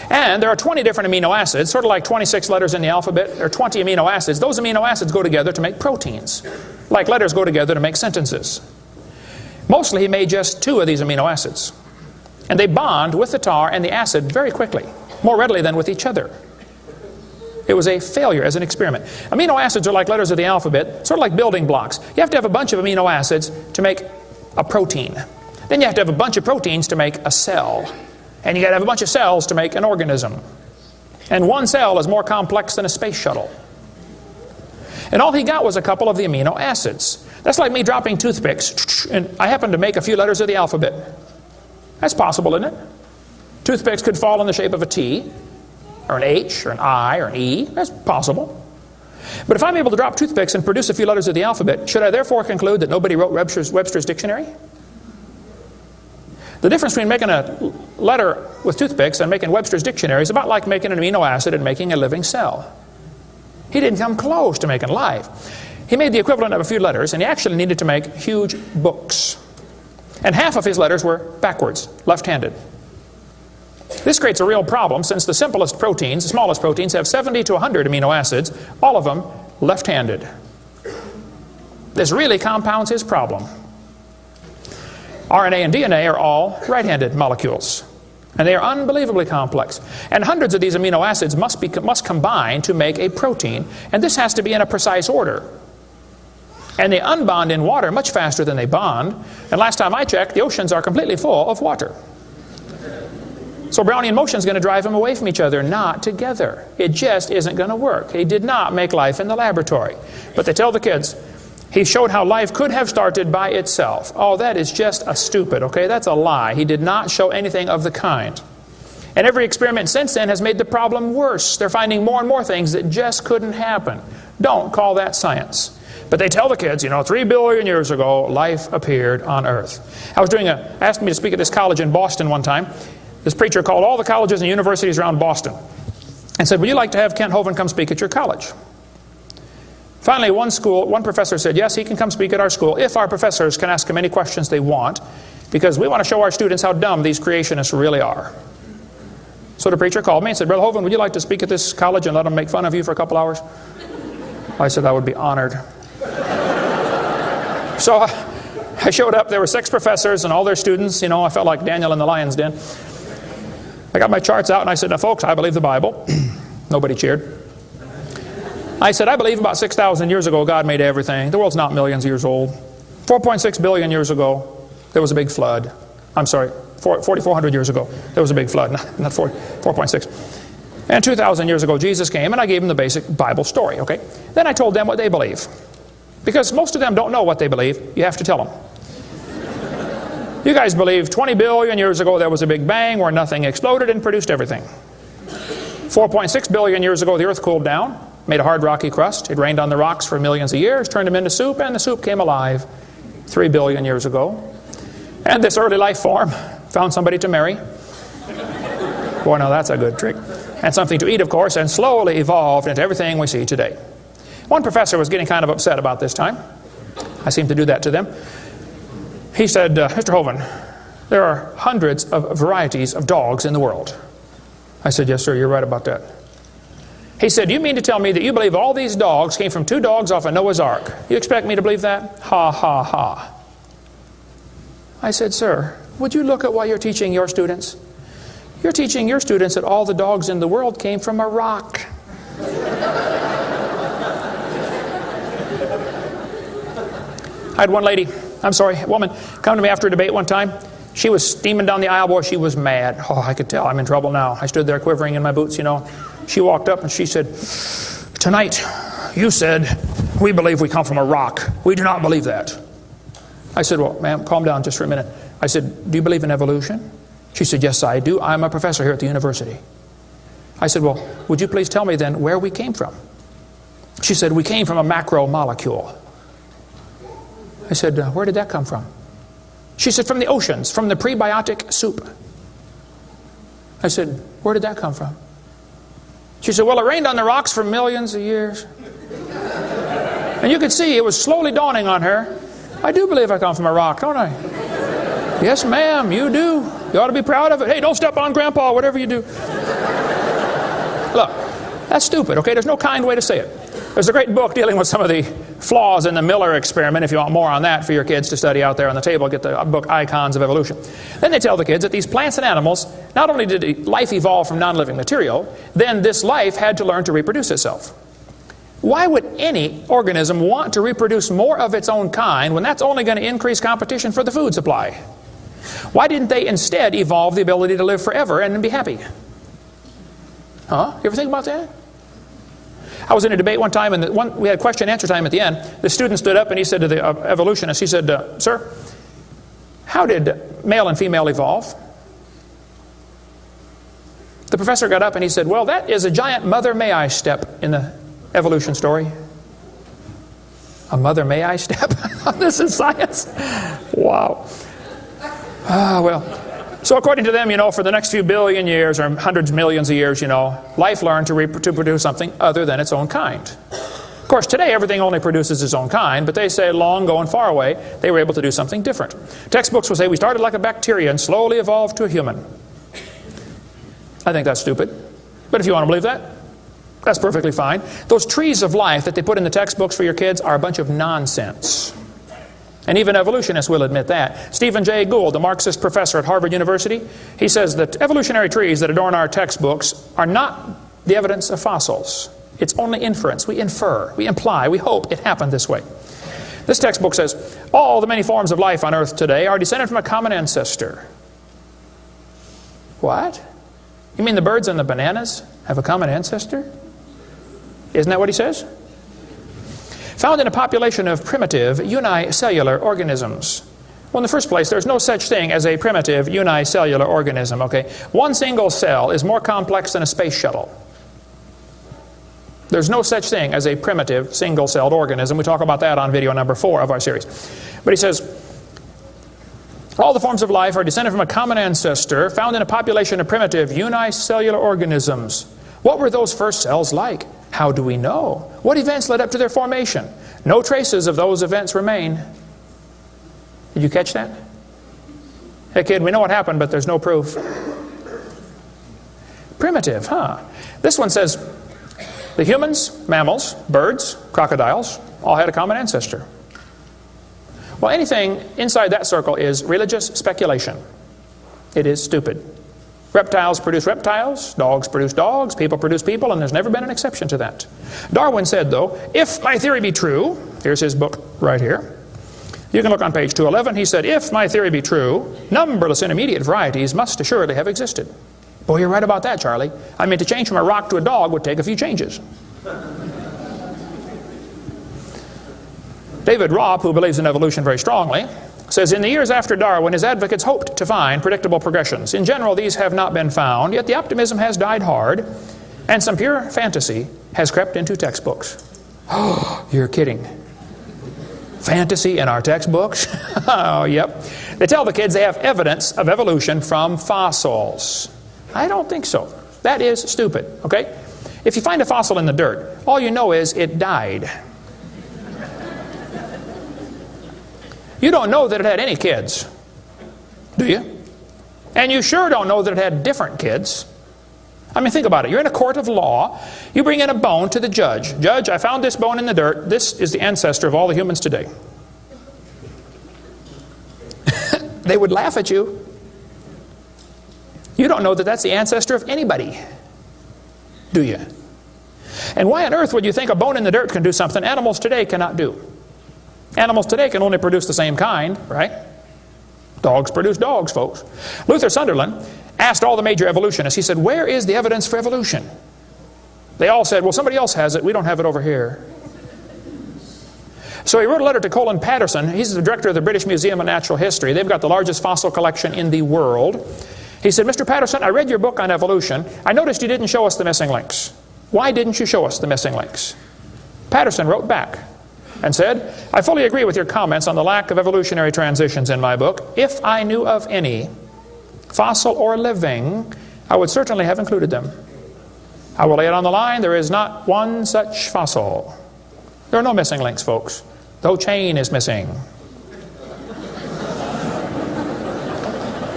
Speaker 1: And there are 20 different amino acids, sort of like 26 letters in the alphabet. There are 20 amino acids. Those amino acids go together to make proteins, like letters go together to make sentences. Mostly he made just 2 of these amino acids. And they bond with the tar and the acid very quickly, more readily than with each other. It was a failure as an experiment. Amino acids are like letters of the alphabet, sort of like building blocks. You have to have a bunch of amino acids to make a protein. Then you have to have a bunch of proteins to make a cell. And you got to have a bunch of cells to make an organism. And one cell is more complex than a space shuttle. And all he got was a couple of the amino acids. That's like me dropping toothpicks, and I happen to make a few letters of the alphabet. That's possible, isn't it? Toothpicks could fall in the shape of a T, or an H, or an I, or an E. That's possible. But if I'm able to drop toothpicks and produce a few letters of the alphabet, should I therefore conclude that nobody wrote Webster's dictionary? The difference between making a letter with toothpicks and making Webster's dictionary is about like making an amino acid and making a living cell. He didn't come close to making life. He made the equivalent of a few letters, and he actually needed to make huge books. And half of his letters were backwards, left-handed. This creates a real problem, since the simplest proteins, the smallest proteins, have 70 to 100 amino acids, all of them left-handed. This really compounds his problem. RNA and DNA are all right-handed molecules, and they are unbelievably complex. And hundreds of these amino acids must combine to make a protein, and this has to be in a precise order. And they unbond in water much faster than they bond, and last time I checked, the oceans are completely full of water. So Brownian motion is going to drive them away from each other, not together. It just isn't going to work. He did not make life in the laboratory. But they tell the kids, he showed how life could have started by itself. Oh, that is just a stupid, okay? That's a lie. He did not show anything of the kind. And every experiment since then has made the problem worse. They're finding more and more things that just couldn't happen. Don't call that science. But they tell the kids, 3 billion years ago, life appeared on Earth. Asked me to speak at this college in Boston one time. This preacher called all the colleges and universities around Boston and said, would you like to have Kent Hovind come speak at your college? Finally, one professor said, yes, he can come speak at our school if our professors can ask him any questions they want, because we want to show our students how dumb these creationists really are. So the preacher called me and said, Brother Hovind, would you like to speak at this college and let them make fun of you for a couple hours? I said I would be honored. So I showed up. There were 6 professors and all their students. I felt like Daniel in the lion's den. I got my charts out and I said, now folks, I believe the Bible. Nobody cheered. I said, I believe about 6,000 years ago God made everything. The world's not millions of years old. 4.6 billion years ago, there was a big flood. I'm sorry, 4,400 years ago, there was a big flood. Not 4.6. And 2,000 years ago, Jesus came, and I gave them the basic Bible story, okay? Then I told them what they believe. Because most of them don't know what they believe. You have to tell them. You guys believe 20 billion years ago there was a big bang where nothing exploded and produced everything. 4.6 billion years ago the earth cooled down, made a hard rocky crust. It rained on the rocks for millions of years, turned them into soup, and the soup came alive 3 billion years ago. And this early life form found somebody to marry. Boy, now that's a good trick. And something to eat, of course, and slowly evolved into everything we see today. One professor was getting kind of upset about this time. I seem to do that to them. He said, Mr. Hovind, there are hundreds of varieties of dogs in the world. I said, yes, sir, you're right about that. He said, "You mean to tell me that you believe all these dogs came from 2 dogs off of Noah's Ark? You expect me to believe that?" Ha, ha, ha. I said, "Sir, would you look at what you're teaching your students? You're teaching your students that all the dogs in the world came from a rock." I had a woman, come to me after a debate one time. She was steaming down the aisle. Boy, she was mad. Oh, I could tell I'm in trouble now. I stood there quivering in my boots, you know. She walked up and she said, "Tonight, you said, we believe we come from a rock. We do not believe that." I said, "Well, ma'am, calm down just for a minute." I said, "Do you believe in evolution?" She said, "Yes, I do. I'm a professor here at the university." I said, "Well, would you please tell me then where we came from?" She said, "We came from a macromolecule." I said, "Where did that come from?" She said, "From the oceans, from the prebiotic soup." I said, "Where did that come from?" She said, "Well, it rained on the rocks for millions of years." And you could see it was slowly dawning on her. I do believe I come from a rock, don't I? "Yes, ma'am, you do. You ought to be proud of it. Hey, don't step on Grandpa, whatever you do." Look, that's stupid, okay? There's no kind way to say it. There's a great book dealing with some of the flaws in the Miller experiment. If you want more on that for your kids to study out there on the table, get the book Icons of Evolution. Then they tell the kids that these plants and animals, not only did life evolve from non-living material, then this life had to learn to reproduce itself. Why would any organism want to reproduce more of its own kind when that's only going to increase competition for the food supply? Why didn't they instead evolve the ability to live forever and be happy? Huh? You ever think about that? I was in a debate one time, and we had question and answer time at the end. The student stood up and he said to the evolutionist, he said, "Sir, how did male and female evolve?" The professor got up and he said, "Well, that is a giant mother may I step in the evolution story." A mother may I step? This is science. Wow. Well, so according to them, you know, for the next few billion years or hundreds of millions of years, you know, life learned to produce something other than its own kind. Of course, today everything only produces its own kind, but they say long ago and far away, they were able to do something different. Textbooks will say we started like a bacteria and slowly evolved to a human. I think that's stupid. But if you want to believe that, that's perfectly fine. Those trees of life that they put in the textbooks for your kids are a bunch of nonsense. And even evolutionists will admit that. Stephen Jay Gould, the Marxist professor at Harvard University, he says that evolutionary trees that adorn our textbooks are not the evidence of fossils. It's only inference. We infer, we imply, we hope it happened this way. This textbook says, all the many forms of life on Earth today are descended from a common ancestor. What? You mean the birds and the bananas have a common ancestor? Isn't that what he says? Found in a population of primitive unicellular organisms. Well, in the first place, there's no such thing as a primitive unicellular organism, okay? One single cell is more complex than a space shuttle. There's no such thing as a primitive single-celled organism. We talk about that on video number 4 of our series. But he says, all the forms of life are descended from a common ancestor found in a population of primitive unicellular organisms. What were those first cells like? How do we know? What events led up to their formation? No traces of those events remain. Did you catch that? Hey kid, we know what happened, but there's no proof. Primitive, huh? This one says the humans, mammals, birds, crocodiles all had a common ancestor. Well, anything inside that circle is religious speculation. It is stupid. Reptiles produce reptiles, dogs produce dogs, people produce people, and there's never been an exception to that. Darwin said, though, if my theory be true, here's his book right here. You can look on page 211. He said, if my theory be true, numberless intermediate varieties must assuredly have existed. Boy, you're right about that, Charlie. I mean, to change from a rock to a dog would take a few changes. David Robb, who believes in evolution very strongly, says, in the years after Darwin, his advocates hoped to find predictable progressions. In general, these have not been found, yet the optimism has died hard, and some pure fantasy has crept into textbooks. Oh, you're kidding. Fantasy in our textbooks? Oh, yep. They tell the kids they have evidence of evolution from fossils. I don't think so. That is stupid, okay? If you find a fossil in the dirt, all you know is it died. You don't know that it had any kids, do you? And you sure don't know that it had different kids. I mean, think about it. You're in a court of law. You bring in a bone to the judge. Judge, I found this bone in the dirt. This is the ancestor of all the humans today. They would laugh at you. You don't know that that's the ancestor of anybody, do you? And why on earth would you think a bone in the dirt can do something animals today cannot do? Animals today can only produce the same kind, right? Dogs produce dogs, folks. Luther Sunderland asked all the major evolutionists, he said, where is the evidence for evolution? They all said, well, somebody else has it. We don't have it over here. So he wrote a letter to Colin Patterson. He's the director of the British Museum of Natural History. They've got the largest fossil collection in the world. He said, Mr. Patterson, I read your book on evolution. I noticed you didn't show us the missing links. Why didn't you show us the missing links? Patterson wrote back and said, I fully agree with your comments on the lack of evolutionary transitions in my book. If I knew of any, fossil or living, I would certainly have included them. I will lay it on the line, there is not one such fossil. There are no missing links, folks. The whole chain is missing.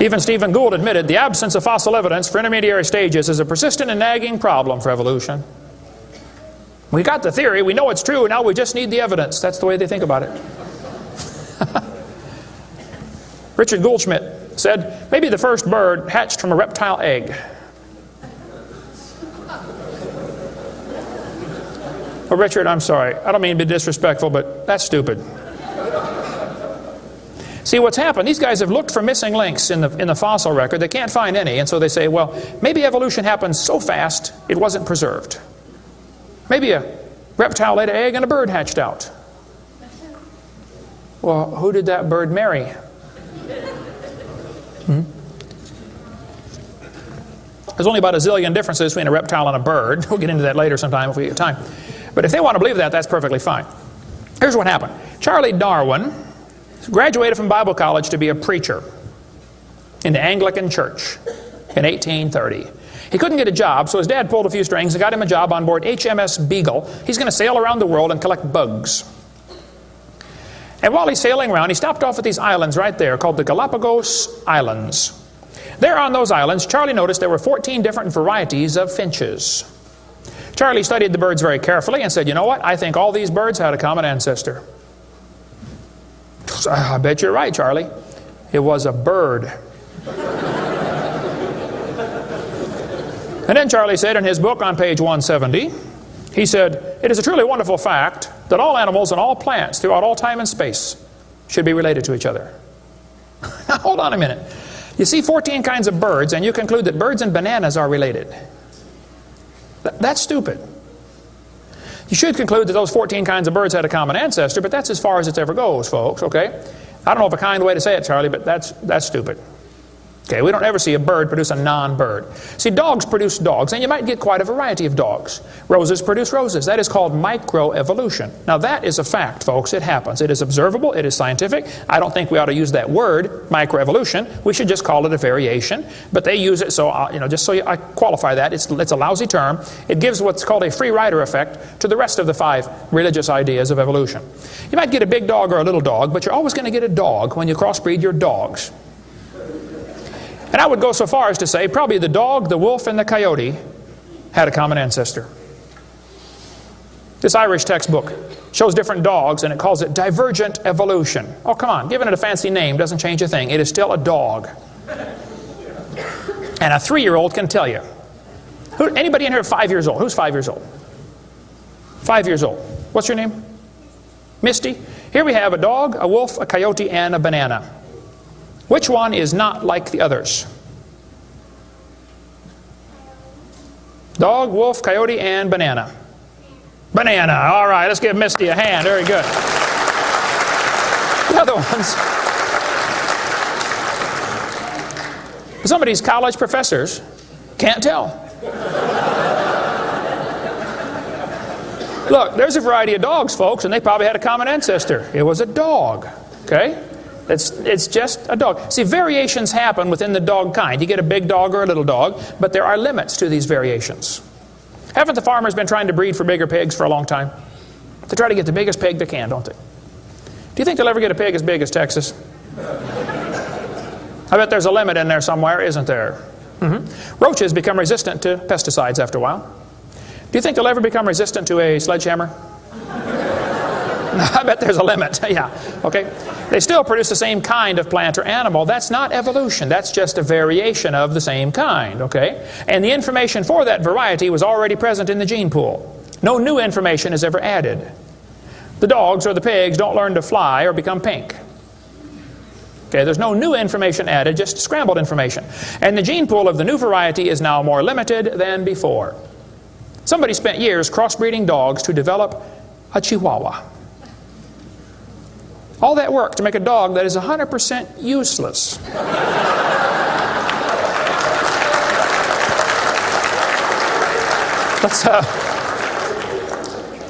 Speaker 1: Even Stephen Gould admitted the absence of fossil evidence for intermediary stages is a persistent and nagging problem for evolution. We got the theory, we know it's true, now we just need the evidence. That's the way they think about it. Richard Goldschmidt said, maybe the first bird hatched from a reptile egg. Oh, Richard, I'm sorry. I don't mean to be disrespectful, but that's stupid. See, what's happened, these guys have looked for missing links in the fossil record. They can't find any, and so they say, well, maybe evolution happened so fast it wasn't preserved. Maybe a reptile laid an egg and a bird hatched out. Well, who did that bird marry? There's only about a zillion differences between a reptile and a bird. We'll get into that later sometime if we get time. But if they want to believe that, that's perfectly fine. Here's what happened. Charlie Darwin graduated from Bible college to be a preacher in the Anglican Church in 1830. He couldn't get a job, so his dad pulled a few strings and got him a job on board HMS Beagle. He's going to sail around the world and collect bugs. And while he's sailing around, he stopped off at these islands right there called the Galapagos Islands. There on those islands, Charlie noticed there were 14 different varieties of finches. Charlie studied the birds very carefully and said, you know what? I think all these birds had a common ancestor. I bet you're right, Charlie. It was a bird. And then Charlie said in his book on page 170, he said, it is a truly wonderful fact that all animals and all plants throughout all time and space should be related to each other. Now, hold on a minute. You see 14 kinds of birds, and you conclude that birds and bananas are related. That's stupid. You should conclude that those 14 kinds of birds had a common ancestor, but that's as far as it ever goes, folks, okay? I don't know of a kind way to say it, Charlie, but that's stupid. Okay, we don't ever see a bird produce a non-bird. See, dogs produce dogs, and you might get quite a variety of dogs. Roses produce roses. That is called microevolution. Now, that is a fact, folks. It happens. It is observable. It is scientific. I don't think we ought to use that word, microevolution. We should just call it a variation. But they use it, so, just so I qualify that, it's a lousy term. It gives what's called a free rider effect to the rest of the 5 religious ideas of evolution. You might get a big dog or a little dog, but you're always going to get a dog when you crossbreed your dogs. And I would go so far as to say probably the dog, the wolf, and the coyote had a common ancestor. This Irish textbook shows different dogs, and it calls it divergent evolution. Oh, come on, giving it a fancy name doesn't change a thing. It is still a dog. And a 3-year-old can tell you. Anybody in here 5 years old? Who's 5 years old? 5 years old. What's your name? Misty. Here we have a dog, a wolf, a coyote, and a banana. Which one is not like the others? Dog, wolf, coyote, and banana. Banana. All right, let's give Misty a hand. Very good. The other ones. Some of these college professors can't tell. Look, there's a variety of dogs, folks, and they probably had a common ancestor. It was a dog. Okay? It's just a dog. See, variations happen within the dog kind. You get a big dog or a little dog, but there are limits to these variations. Haven't the farmers been trying to breed for bigger pigs for a long time? They try to get the biggest pig they can, don't they? Do you think they'll ever get a pig as big as Texas? I bet there's a limit in there somewhere, isn't there? Roaches become resistant to pesticides after a while. Do you think they'll ever become resistant to a sledgehammer? I bet there's a limit. Yeah, okay. They still produce the same kind of plant or animal. That's not evolution. That's just a variation of the same kind, okay? And the information for that variety was already present in the gene pool. No new information is ever added. The dogs or the pigs don't learn to fly or become pink. Okay, there's no new information added, just scrambled information. And the gene pool of the new variety is now more limited than before. Somebody spent years crossbreeding dogs to develop a Chihuahua. All that work to make a dog that is 100% useless.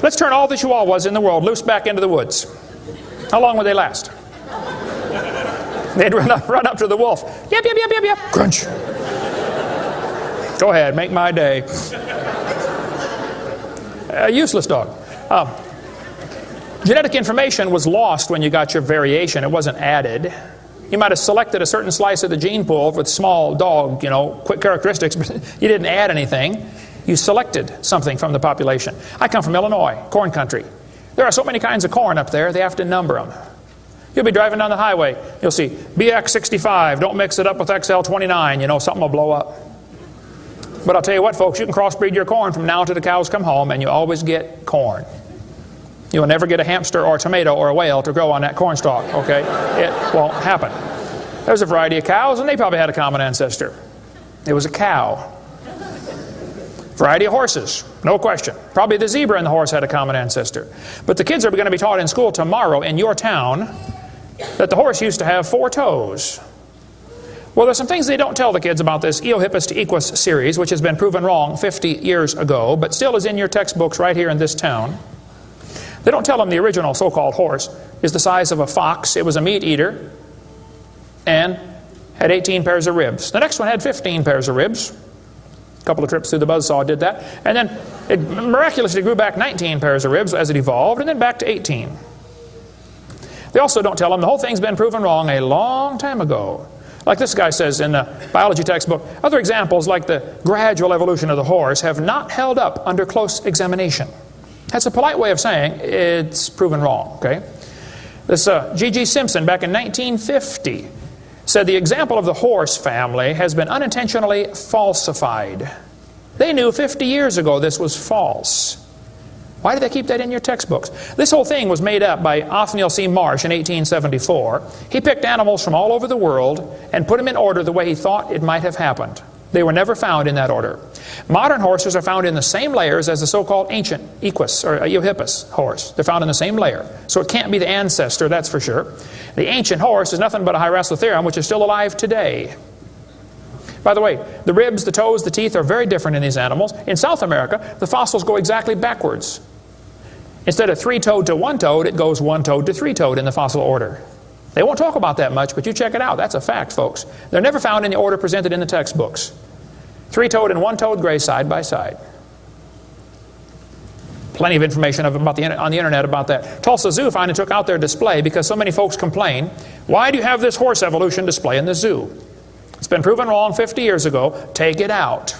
Speaker 1: Let's turn all the Chihuahuas in the world loose back into the woods. How long would they last? They'd run up to the wolf. Yep, yep, yep, yep, yep. Crunch. Go ahead, make my day. A useless dog. Genetic information was lost when you got your variation. It wasn't added. You might have selected a certain slice of the gene pool with small dog, quick characteristics, but you didn't add anything. You selected something from the population. I come from Illinois, corn country. There are so many kinds of corn up there, they have to number them. You'll be driving down the highway. You'll see BX65, don't mix it up with XL29, something will blow up. But I'll tell you what, folks, you can crossbreed your corn from now to the cows come home, and you always get corn. You will never get a hamster or a tomato or a whale to grow on that corn stalk, okay? It won't happen. There's a variety of cows, and they probably had a common ancestor. It was a cow. Variety of horses, no question. Probably the zebra and the horse had a common ancestor. But the kids are going to be taught in school tomorrow in your town that the horse used to have 4 toes. Well, there's some things they don't tell the kids about this Eohippus to Equus series, which has been proven wrong 50 years ago, but still is in your textbooks right here in this town. They don't tell them the original so-called horse is the size of a fox. It was a meat eater and had 18 pairs of ribs. The next one had 15 pairs of ribs. A couple of trips through the buzzsaw did that. And then it miraculously grew back 19 pairs of ribs as it evolved, and then back to 18. They also don't tell them the whole thing's been proven wrong a long time ago. Like this guy says in the biology textbook, other examples like the gradual evolution of the horse have not held up under close examination. That's a polite way of saying it's proven wrong, okay? This G.G. Simpson back in 1950 said the example of the horse family has been unintentionally falsified. They knew 50 years ago this was false. Why did they keep that in your textbooks? This whole thing was made up by Othniel C. Marsh in 1874. He picked animals from all over the world and put them in order the way he thought it might have happened. They were never found in that order. Modern horses are found in the same layers as the so-called ancient Equus or Eohippus horse. They're found in the same layer. So it can't be the ancestor, that's for sure. The ancient horse is nothing but a Hyracotherium, which is still alive today. By the way, the ribs, the toes, the teeth are very different in these animals. In South America, the fossils go exactly backwards. Instead of 3-toed to 1-toed, it goes 1-toed to 3-toed in the fossil order. They won't talk about that much, but you check it out. That's a fact, folks. They're never found in the order presented in the textbooks. 3-toed and 1-toed gray side by side. Plenty of information on the internet about that. Tulsa Zoo finally took out their display because so many folks complain, why do you have this horse evolution display in the zoo? It's been proven wrong 50 years ago. Take it out.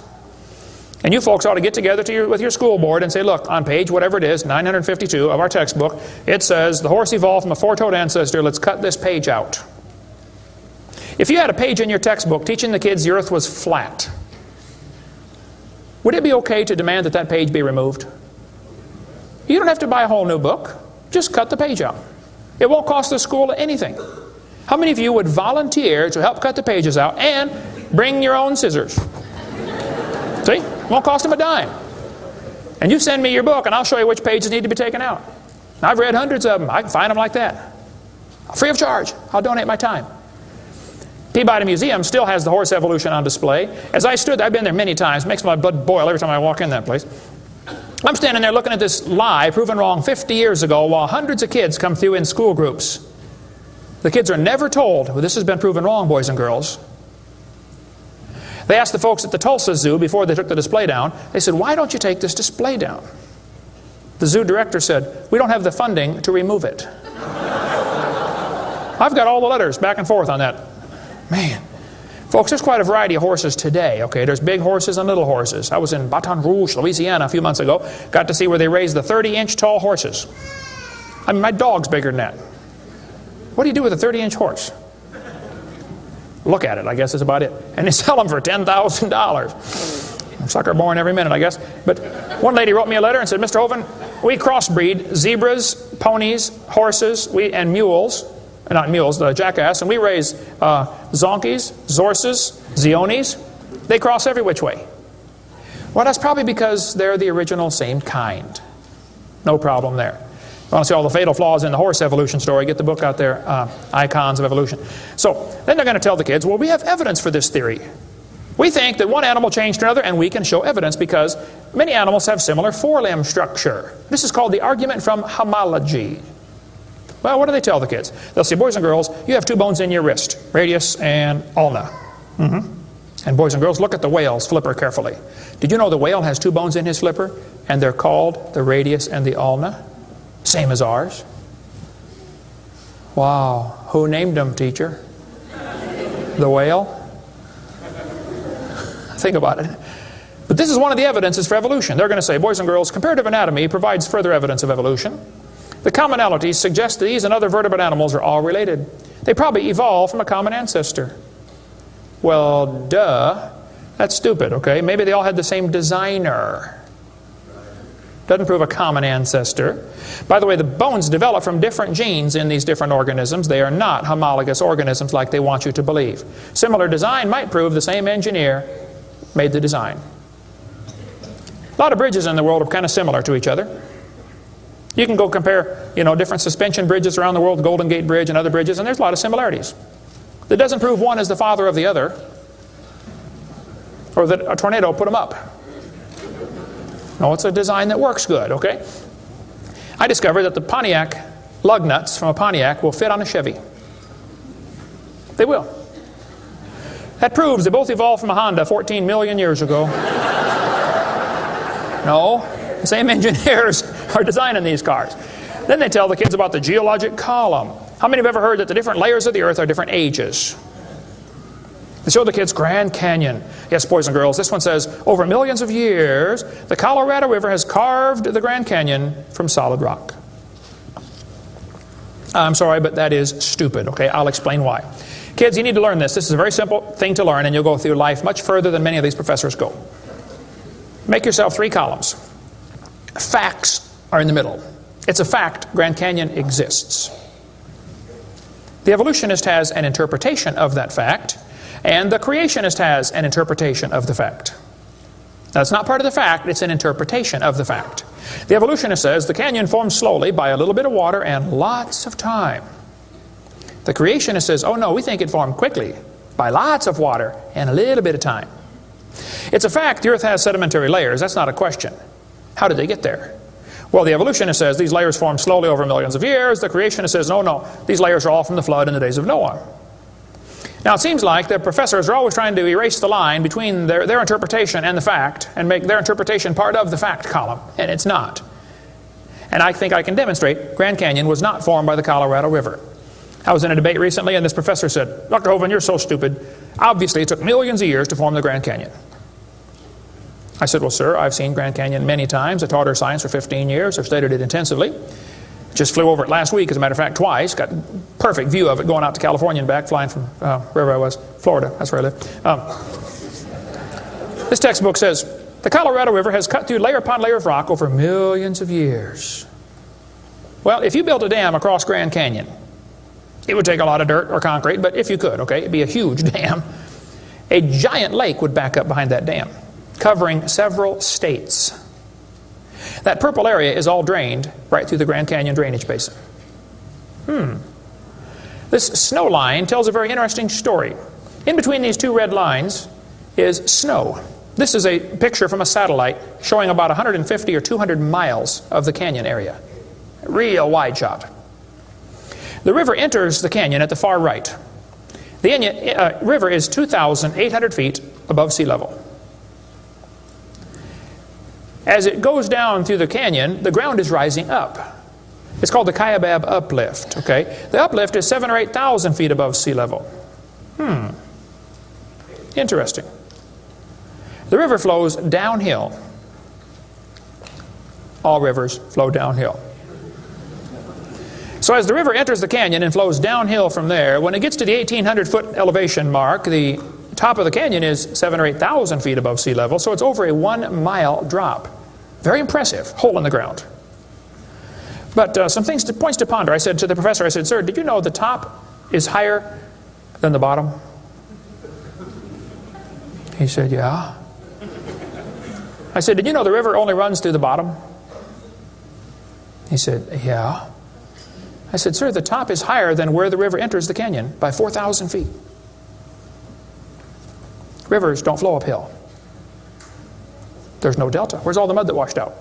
Speaker 1: And you folks ought to get together with your school board and say, look, on page whatever it is, 952 of our textbook, it says the horse evolved from a 4-toed ancestor. Let's cut this page out. If you had a page in your textbook teaching the kids the earth was flat, would it be okay to demand that that page be removed? You don't have to buy a whole new book. Just cut the page out. It won't cost the school anything. How many of you would volunteer to help cut the pages out and bring your own scissors? See? Won't cost them a dime. And you send me your book and I'll show you which pages need to be taken out. I've read hundreds of them. I can find them like that. Free of charge. I'll donate my time. Peabody Museum still has the horse evolution on display. As I stood there, I've been there many times. It makes my blood boil every time I walk in that place. I'm standing there looking at this lie proven wrong 50 years ago while hundreds of kids come through in school groups. The kids are never told, well, this has been proven wrong, boys and girls. They asked the folks at the Tulsa Zoo before they took the display down, they said, why don't you take this display down? The zoo director said, we don't have the funding to remove it. I've got all the letters back and forth on that. Man, Folks, there's quite a variety of horses today, okay? There's big horses and little horses. I was in Baton Rouge, Louisiana a few months ago. Got to see where they raise the 30-inch tall horses. I mean, my dog's bigger than that. What do you do with a 30-inch horse? Look at it, I guess is about it. And they sell them for $10,000. Sucker born every minute, I guess. But one lady wrote me a letter and said, Mr. Hovind, we crossbreed zebras, ponies, horses, and mules. Not mules, the jackass, and we raise zonkies, zorses, zeonies. They cross every which way. Well, that's probably because they're the original same kind. No problem there. If you want to see all the fatal flaws in the horse evolution story, get the book out there, Icons of Evolution. So then they're going to tell the kids, well, we have evidence for this theory. We think that one animal changed to another, and we can show evidence because many animals have similar forelimb structure. This is called the argument from homology. Well, what do they tell the kids? They'll say, boys and girls, you have two bones in your wrist, radius and ulna. And boys and girls, look at the whale's flipper carefully. Did you know the whale has two bones in his flipper? And they're called the radius and the ulna? Same as ours. Wow. Who named them, teacher? The whale? Think about it. But this is one of the evidences for evolution. They're going to say, boys and girls, comparative anatomy provides further evidence of evolution. The commonalities suggest that these and other vertebrate animals are all related. They probably evolved from a common ancestor. Well, duh. That's stupid, okay? Maybe they all had the same designer. Doesn't prove a common ancestor. By the way, the bones develop from different genes in these different organisms. They are not homologous organisms like they want you to believe. Similar design might prove the same engineer made the design. A lot of bridges in the world are kind of similar to each other. You can go compare, different suspension bridges around the world, Golden Gate Bridge and other bridges, and there's a lot of similarities. That doesn't prove one is the father of the other, or that a tornado put them up. No, it's a design that works good, okay? I discovered that the Pontiac lug nuts from a Pontiac will fit on a Chevy. They will. That proves they both evolved from a Honda 14 million years ago. No, the same engineers are designing these cars. Then they tell the kids about the geologic column. How many have ever heard that the different layers of the earth are different ages? They show the kids Grand Canyon. Yes, boys and girls, this one says, over millions of years, the Colorado River has carved the Grand Canyon from solid rock. I'm sorry, but that is stupid, okay? I'll explain why. Kids, you need to learn this. This is a very simple thing to learn, and you'll go through life much further than many of these professors go. Make yourself 3 columns. Facts are in the middle. It's a fact Grand Canyon exists. The evolutionist has an interpretation of that fact, and the creationist has an interpretation of the fact. Now, it's not part of the fact, it's an interpretation of the fact. The evolutionist says the canyon formed slowly by a little bit of water and lots of time. The creationist says, oh no, we think it formed quickly by lots of water and a little bit of time. It's a fact the earth has sedimentary layers. That's not a question. How did they get there? Well, the evolutionist says these layers formed slowly over millions of years. The creationist says, no, these layers are all from the flood in the days of Noah. Now, it seems like the professors are always trying to erase the line between their interpretation and the fact and make their interpretation part of the fact column, and it's not. And I think I can demonstrate Grand Canyon was not formed by the Colorado River. I was in a debate recently, and this professor said, Dr. Hovind, you're so stupid. Obviously, it took millions of years to form the Grand Canyon. I said, well, sir, I've seen Grand Canyon many times. I taught earth science for 15 years. I've studied it intensively. Just flew over it last week, as a matter of fact, twice. Got a perfect view of it going out to California and back, flying from wherever I was, Florida. That's where I live. This textbook says, the Colorado River has cut through layer upon layer of rock over millions of years. Well, if you built a dam across Grand Canyon, it would take a lot of dirt or concrete, but if you could, okay, it'd be a huge dam. A giant lake would back up behind that dam, covering several states. That purple area is all drained right through the Grand Canyon drainage basin. This snow line tells a very interesting story. In between these 2 red lines is snow. This is a picture from a satellite showing about 150 or 200 miles of the canyon area. Real wide shot. The river enters the canyon at the far right. The river is 2,800 feet above sea level. As it goes down through the canyon, the ground is rising up. It's called the Kaibab uplift, okay? The uplift is 7,000 or 8,000 feet above sea level. Interesting. The river flows downhill. All rivers flow downhill. So as the river enters the canyon and flows downhill from there, when it gets to the 1,800-foot elevation mark, the top of the canyon is 7,000 or 8,000 feet above sea level, so it's over a 1-mile drop. Very impressive, hole in the ground. But some points to ponder. I said to the professor, I said, "Sir, did you know the top is higher than the bottom?" He said, "Yeah." I said, "Did you know the river only runs through the bottom?" He said, "Yeah." I said, "Sir, the top is higher than where the river enters the canyon by 4,000 feet. Rivers don't flow uphill. There's no delta. Where's all the mud that washed out?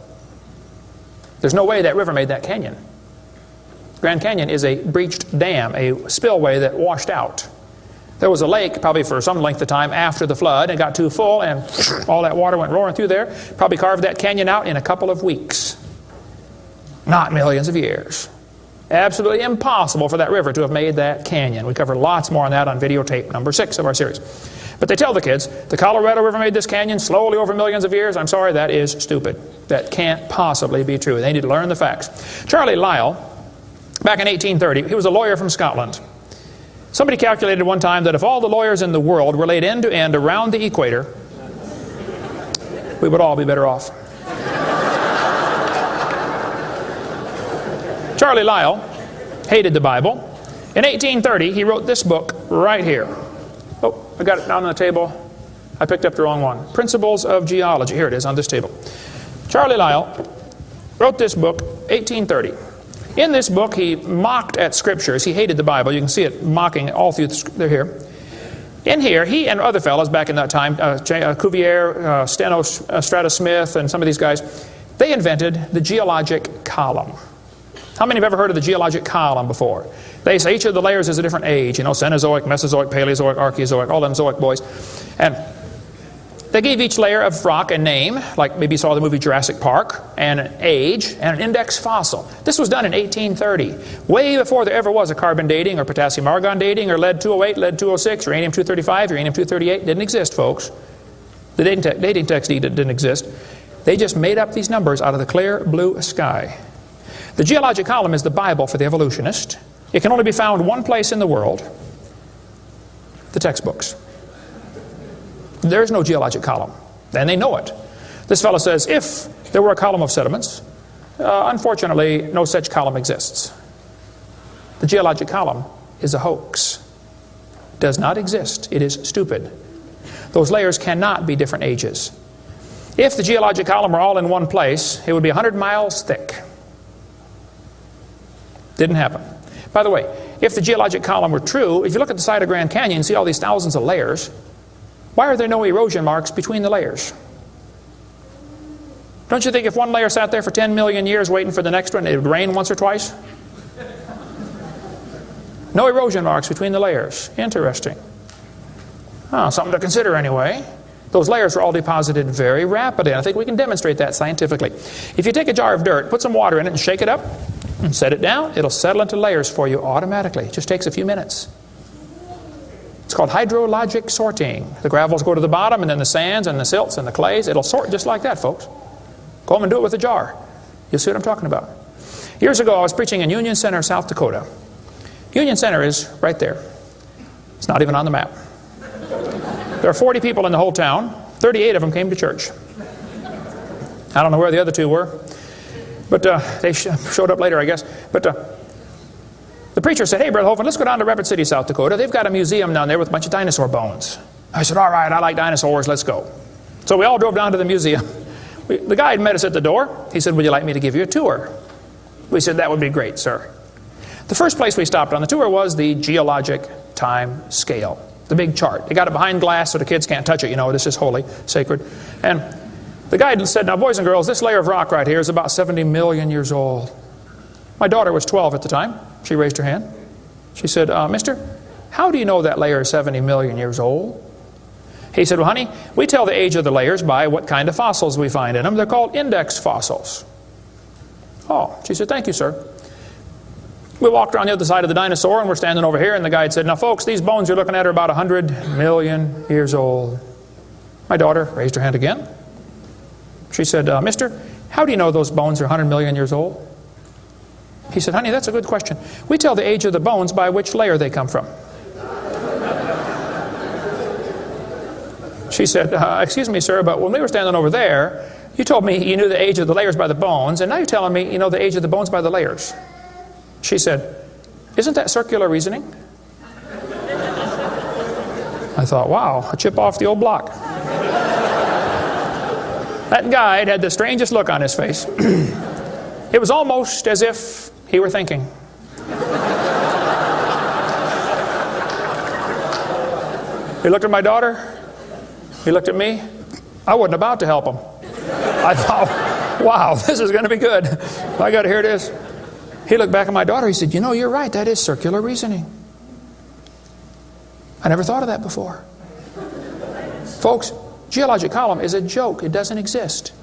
Speaker 1: There's no way that river made that canyon. Grand Canyon is a breached dam, a spillway that washed out. There was a lake probably for some length of time after the flood. It got too full and all that water went roaring through there. Probably carved that canyon out in a couple of weeks. Not millions of years. Absolutely impossible for that river to have made that canyon. We cover lots more on that on videotape number 6 of our series. But they tell the kids, the Colorado River made this canyon slowly over millions of years. I'm sorry, that is stupid. That can't possibly be true. They need to learn the facts. Charlie Lyell, back in 1830, he was a lawyer from Scotland. Somebody calculated one time that if all the lawyers in the world were laid end to end around the equator, we would all be better off. Charlie Lyell hated the Bible. In 1830, he wrote this book right here. Oh, I got it down on the table. I picked up the wrong one. Principles of Geology. Here it is on this table. Charlie Lyell wrote this book, 1830. In this book, he mocked at scriptures. He hated the Bible. You can see it mocking all through they're here. In here, he and other fellows back in that time, Cuvier, Steno Smith, and some of these guys, they invented the geologic column. How many have ever heard of the geologic column before? They say each of the layers is a different age. You know, Cenozoic, Mesozoic, Paleozoic, Archeozoic, all them Zoic boys. And they gave each layer of rock a name, like maybe you saw the movie Jurassic Park, and an age, and an index fossil. This was done in 1830, way before there ever was a carbon dating or potassium argon dating or lead-208, lead-206, uranium-235, uranium-238. Didn't exist, folks. The dating text didn't exist. They just made up these numbers out of the clear blue sky. The geologic column is the Bible for the evolutionist. It can only be found one place in the world, the textbooks. There is no geologic column, and they know it. This fellow says, if there were a column of sediments, unfortunately, no such column exists. The geologic column is a hoax. Does not exist. It is stupid. Those layers cannot be different ages. If the geologic column were all in one place, it would be 100 miles thick. Didn't happen. By the way, if the geologic column were true, if you look at the side of Grand Canyon and see all these thousands of layers, why are there no erosion marks between the layers? Don't you think if one layer sat there for 10 million years waiting for the next one, it would rain once or twice? No erosion marks between the layers. Interesting. Oh, something to consider anyway. Those layers were all deposited very rapidly, and I think we can demonstrate that scientifically. If you take a jar of dirt, put some water in it and shake it up, and set it down, it'll settle into layers for you automatically. It just takes a few minutes. It's called hydrologic sorting. The gravels go to the bottom, and then the sands and the silts and the clays. It'll sort just like that, folks. Go home and do it with a jar. You'll see what I'm talking about. Years ago, I was preaching in Union Center, South Dakota. Union Center is right there. It's not even on the map. There are 40 people in the whole town. 38 of them came to church. I don't know where the other 2 were. But they showed up later, I guess. But the preacher said, hey, Brother Hovind, let's go down to Rapid City, South Dakota. They've got a museum down there with a bunch of dinosaur bones. I said, all right, I like dinosaurs, let's go. So we all drove down to the museum. The guide met us at the door. He said, would you like me to give you a tour? We said, that would be great, sir. The first place we stopped on the tour was the geologic time scale, the big chart. They got it behind glass so the kids can't touch it. You know, this is holy, sacred. And the guide said, now, boys and girls, this layer of rock right here is about 70 million years old. My daughter was 12 at the time. She raised her hand. She said, mister, how do you know that layer is 70 million years old? He said, well, honey, we tell the age of the layers by what kind of fossils we find in them. They're called index fossils. Oh, she said, thank you, sir. We walked around the other side of the dinosaur, and we're standing over here, and the guide said, now folks, these bones you're looking at are about 100 million years old. My daughter raised her hand again. She said, mister, how do you know those bones are 100 million years old? He said, honey, that's a good question. We tell the age of the bones by which layer they come from. She said, excuse me, sir, but when we were standing over there, you told me you knew the age of the layers by the bones, and now you're telling me you know the age of the bones by the layers. She said, isn't that circular reasoning? I thought, wow, a chip off the old block. That guide had the strangest look on his face. It was almost as if he were thinking. He looked at my daughter. He looked at me. I wasn't about to help him. I thought, wow, this is going to be good. I got to hear this. He looked back at my daughter. He said, you know, you're right. That is circular reasoning. I never thought of that before. Folks, geologic column is a joke. It doesn't exist.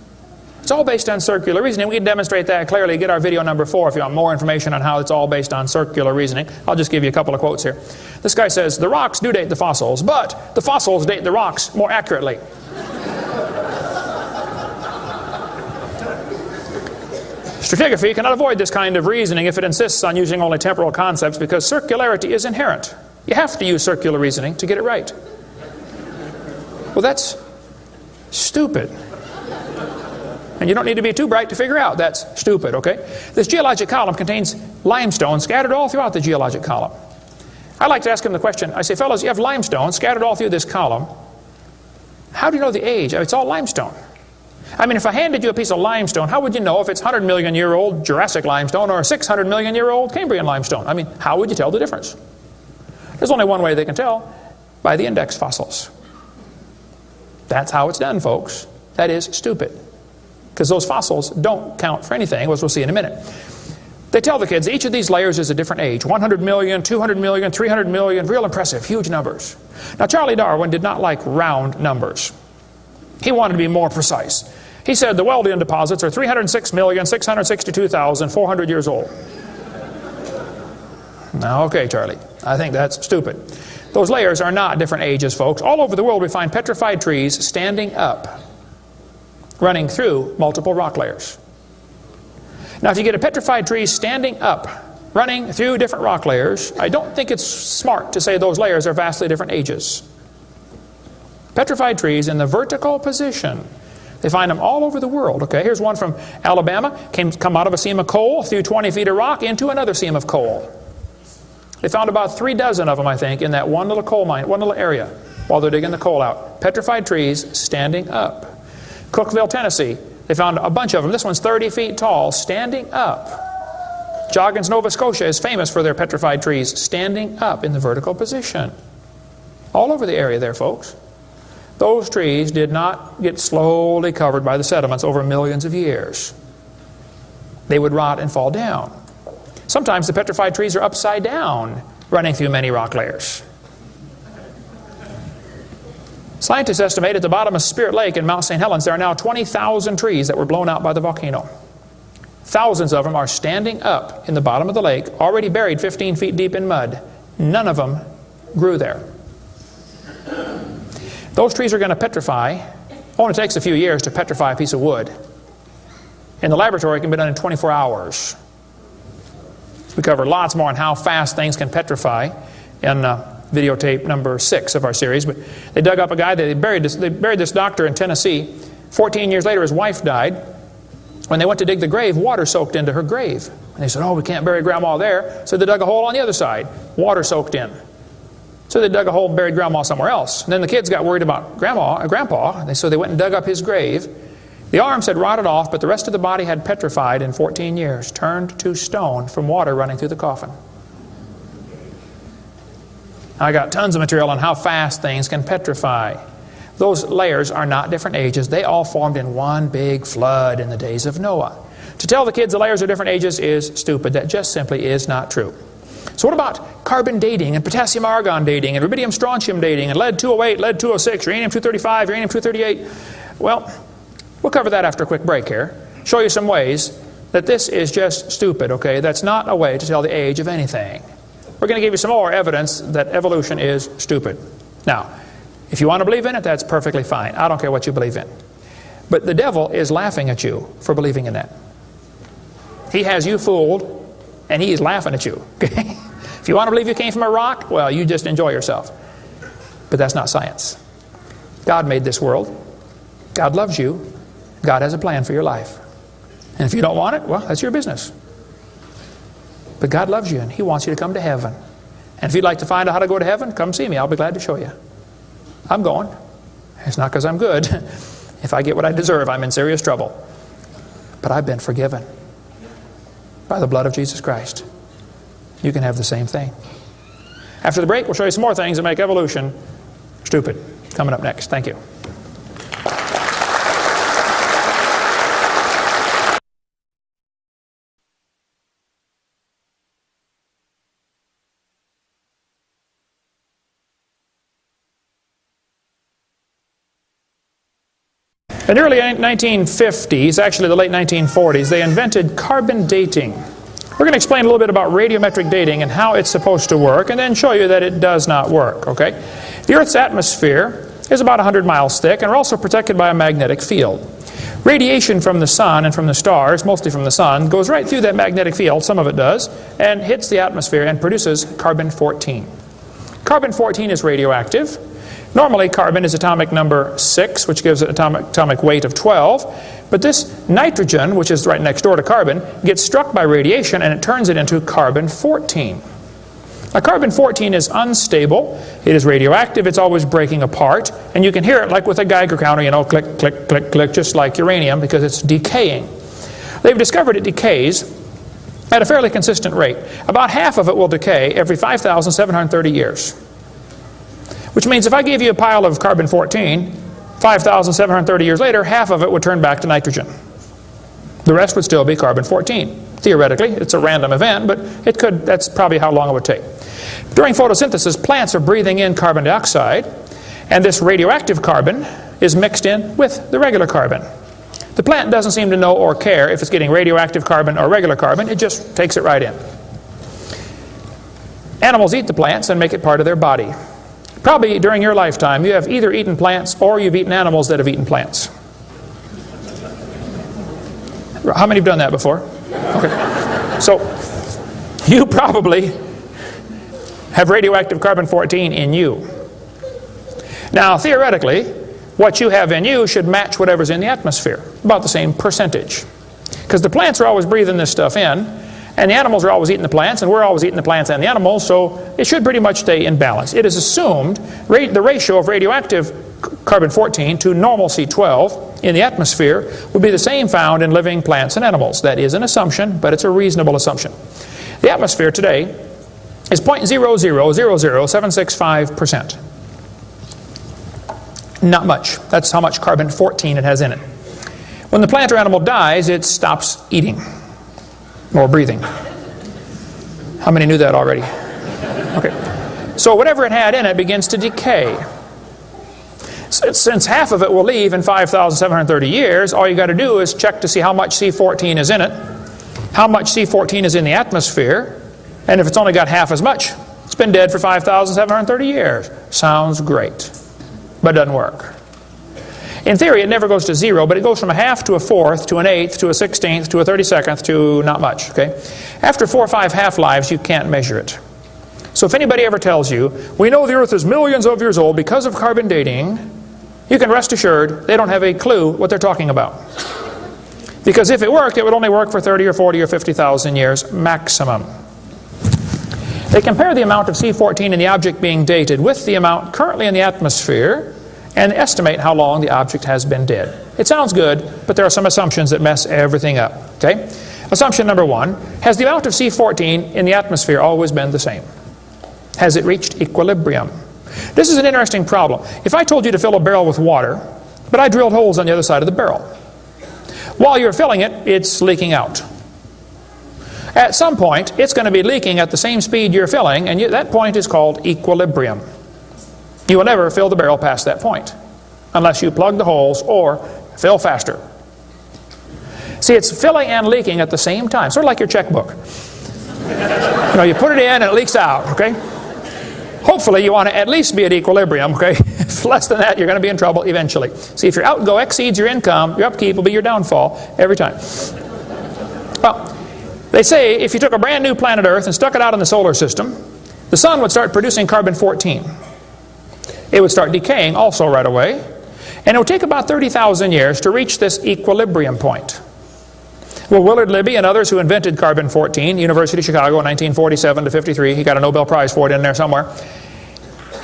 Speaker 1: It's all based on circular reasoning. We can demonstrate that clearly. Get our video number 4 if you want more information on how it's all based on circular reasoning. I'll just give you a couple of quotes here. This guy says, the rocks do date the fossils, but the fossils date the rocks more accurately. Stratigraphy cannot avoid this kind of reasoning if it insists on using only temporal concepts because circularity is inherent. You have to use circular reasoning to get it right. Well, that's stupid. And you don't need to be too bright to figure out that's stupid, okay? This geologic column contains limestone scattered all throughout the geologic column. I like to ask him the question, I say, fellows, you have limestone scattered all through this column. How do you know the age? It's all limestone. I mean, if I handed you a piece of limestone, how would you know if it's 100 million year old Jurassic limestone or 600 million year old Cambrian limestone? I mean, how would you tell the difference? There's only one way they can tell, by the index fossils. That's how it's done, folks. That is stupid. Because those fossils don't count for anything, as we'll see in a minute. They tell the kids each of these layers is a different age. 100 million, 200 million, 300 million, real impressive, huge numbers. Now, Charlie Darwin did not like round numbers. He wanted to be more precise. He said the Wealdian deposits are 306,662,400 years old. Now, okay, Charlie, I think that's stupid. Those layers are not different ages, folks. All over the world we find petrified trees standing up, running through multiple rock layers. Now, if you get a petrified tree standing up, running through different rock layers, I don't think it's smart to say those layers are vastly different ages. Petrified trees in the vertical position, they find them all over the world. Okay, here's one from Alabama. Come out of a seam of coal, through 20 feet of rock, into another seam of coal. They found about 3 dozen of them, I think, in that one little coal mine, one little area, while they're digging the coal out. Petrified trees standing up. Cookeville, Tennessee, they found a bunch of them. This one's 30 feet tall, standing up. Joggins, Nova Scotia is famous for their petrified trees standing up in the vertical position. All over the area there, folks. Those trees did not get slowly covered by the sediments over millions of years. They would rot and fall down. Sometimes the petrified trees are upside down, running through many rock layers. Scientists estimate at the bottom of Spirit Lake in Mount St. Helens there are now 20,000 trees that were blown out by the volcano. Thousands of them are standing up in the bottom of the lake, already buried 15 feet deep in mud. None of them grew there. Those trees are going to petrify. Only takes a few years to petrify a piece of wood. In the laboratory, it can be done in 24 hours. We cover lots more on how fast things can petrify in videotape number 6 of our series. But they dug up a guy, they buried this doctor in Tennessee. 14 years later, his wife died. When they went to dig the grave, water soaked into her grave. And they said, oh, we can't bury Grandma there. So they dug a hole on the other side. Water soaked in. So they dug a hole and buried Grandma somewhere else. And then the kids got worried about Grandpa. So they went and dug up his grave. The arms had rotted off, but the rest of the body had petrified in 14 years, turned to stone from water running through the coffin. I got tons of material on how fast things can petrify. Those layers are not different ages. They all formed in one big flood in the days of Noah. To tell the kids the layers are different ages is stupid. That just simply is not true. So what about carbon dating and potassium-argon dating and rubidium-strontium dating and lead-208, lead-206, uranium-235, uranium-238? Well, we'll cover that after a quick break here. Show you some ways that this is just stupid, okay? That's not a way to tell the age of anything. We're going to give you some more evidence that evolution is stupid. Now, if you want to believe in it, that's perfectly fine. I don't care what you believe in. But the devil is laughing at you for believing in that. He has you fooled, and he's laughing at you. Okay? If you want to believe you came from a rock, well, you just enjoy yourself. But that's not science. God made this world. God loves you. God has a plan for your life. And if you don't want it, well, that's your business. But God loves you, and He wants you to come to heaven. And if you'd like to find out how to go to heaven, come see me. I'll be glad to show you. I'm going. It's not because I'm good. If I get what I deserve, I'm in serious trouble. But I've been forgiven by the blood of Jesus Christ. You can have the same thing. After the break, we'll show you some more things that make evolution stupid. Coming up next. Thank you. In the early 1950s, actually the late 1940s, they invented carbon dating. We're going to explain a little bit about radiometric dating and how it's supposed to work, and then show you that it does not work, okay? The Earth's atmosphere is about 100 miles thick, and we're also protected by a magnetic field. Radiation from the sun and from the stars, mostly from the sun, goes right through that magnetic field, some of it does, and hits the atmosphere and produces carbon-14. Carbon-14 is radioactive. Normally, carbon is atomic number 6, which gives it atomic weight of 12. But this nitrogen, which is right next door to carbon, gets struck by radiation and it turns it into carbon-14. Now, carbon-14 is unstable. It is radioactive. It's always breaking apart. And you can hear it like with a Geiger counter, you know, click, click, click, click, just like uranium, because it's decaying. They've discovered it decays at a fairly consistent rate. About half of it will decay every 5,730 years. Which means if I gave you a pile of carbon-14, 5,730 years later, half of it would turn back to nitrogen. The rest would still be carbon-14. Theoretically, it's a random event, but it could. That's probably how long it would take. During photosynthesis, plants are breathing in carbon dioxide, and this radioactive carbon is mixed in with the regular carbon. The plant doesn't seem to know or care if it's getting radioactive carbon or regular carbon. It just takes it right in. Animals eat the plants and make it part of their body. Probably during your lifetime, you have either eaten plants or you've eaten animals that have eaten plants. How many have done that before? Okay. So, you probably have radioactive carbon-14 in you. Now, theoretically, what you have in you should match whatever's in the atmosphere, about the same percentage. Because the plants are always breathing this stuff in, and the animals are always eating the plants, and we're always eating the plants and the animals, so it should pretty much stay in balance. It is assumed the ratio of radioactive carbon-14 to normal C12 in the atmosphere would be the same found in living plants and animals. That is an assumption, but it's a reasonable assumption. The atmosphere today is 0.0000765%. Not much. That's how much carbon-14 it has in it. When the plant or animal dies, it stops eating or breathing. How many knew that already? Okay. So whatever it had in it begins to decay. Since half of it will leave in 5,730 years, all you got to do is check to see how much C14 is in it, how much C14 is in the atmosphere, and if it's only got half as much, it's been dead for 5,730 years. Sounds great, but it doesn't work. In theory, it never goes to zero, but it goes from a half to a fourth to an eighth to a 16th to a 32nd to not much. Okay? After 4 or 5 half-lives, you can't measure it. So if anybody ever tells you, we know the Earth is millions of years old because of carbon dating, you can rest assured they don't have a clue what they're talking about. Because if it worked, it would only work for 30 or 40 or 50,000 years maximum. They compare the amount of C14 in the object being dated with the amount currently in the atmosphere and estimate how long the object has been dead. It sounds good, but there are some assumptions that mess everything up. Okay? Assumption number 1, has the amount of C14 in the atmosphere always been the same? Has it reached equilibrium? This is an interesting problem. If I told you to fill a barrel with water, but I drilled holes on the other side of the barrel, while you're filling it, it's leaking out. At some point, it's going to be leaking at the same speed you're filling, and that point is called equilibrium. You will never fill the barrel past that point, unless you plug the holes or fill faster. See, it's filling and leaking at the same time, sort of like your checkbook. You know, you put it in and it leaks out, okay? Hopefully you want to at least be at equilibrium, okay? If less than that, you're going to be in trouble eventually. See, if your outgo exceeds your income, your upkeep will be your downfall every time. Well, they say if you took a brand new planet Earth and stuck it out in the solar system, the sun would start producing carbon-14. It would start decaying also right away, and it would take about 30,000 years to reach this equilibrium point. Well, Willard Libby and others who invented carbon-14, University of Chicago in 1947 to 53, he got a Nobel Prize for it in there somewhere.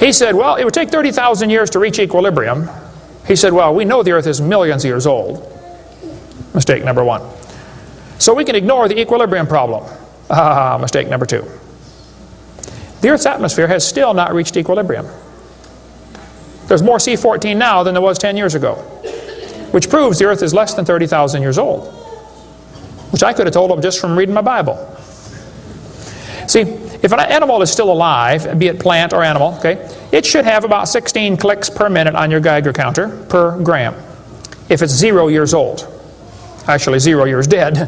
Speaker 1: He said, well, it would take 30,000 years to reach equilibrium. He said, well, we know the Earth is millions of years old. Mistake number one. So we can ignore the equilibrium problem. Mistake number two. The Earth's atmosphere has still not reached equilibrium. There's more C14 now than there was 10 years ago, which proves the Earth is less than 30,000 years old, which I could have told them just from reading my Bible. See, if an animal is still alive, be it plant or animal, okay, it should have about 16 clicks per minute on your Geiger counter per gram. If it's 0 years old. Actually, 0 years dead.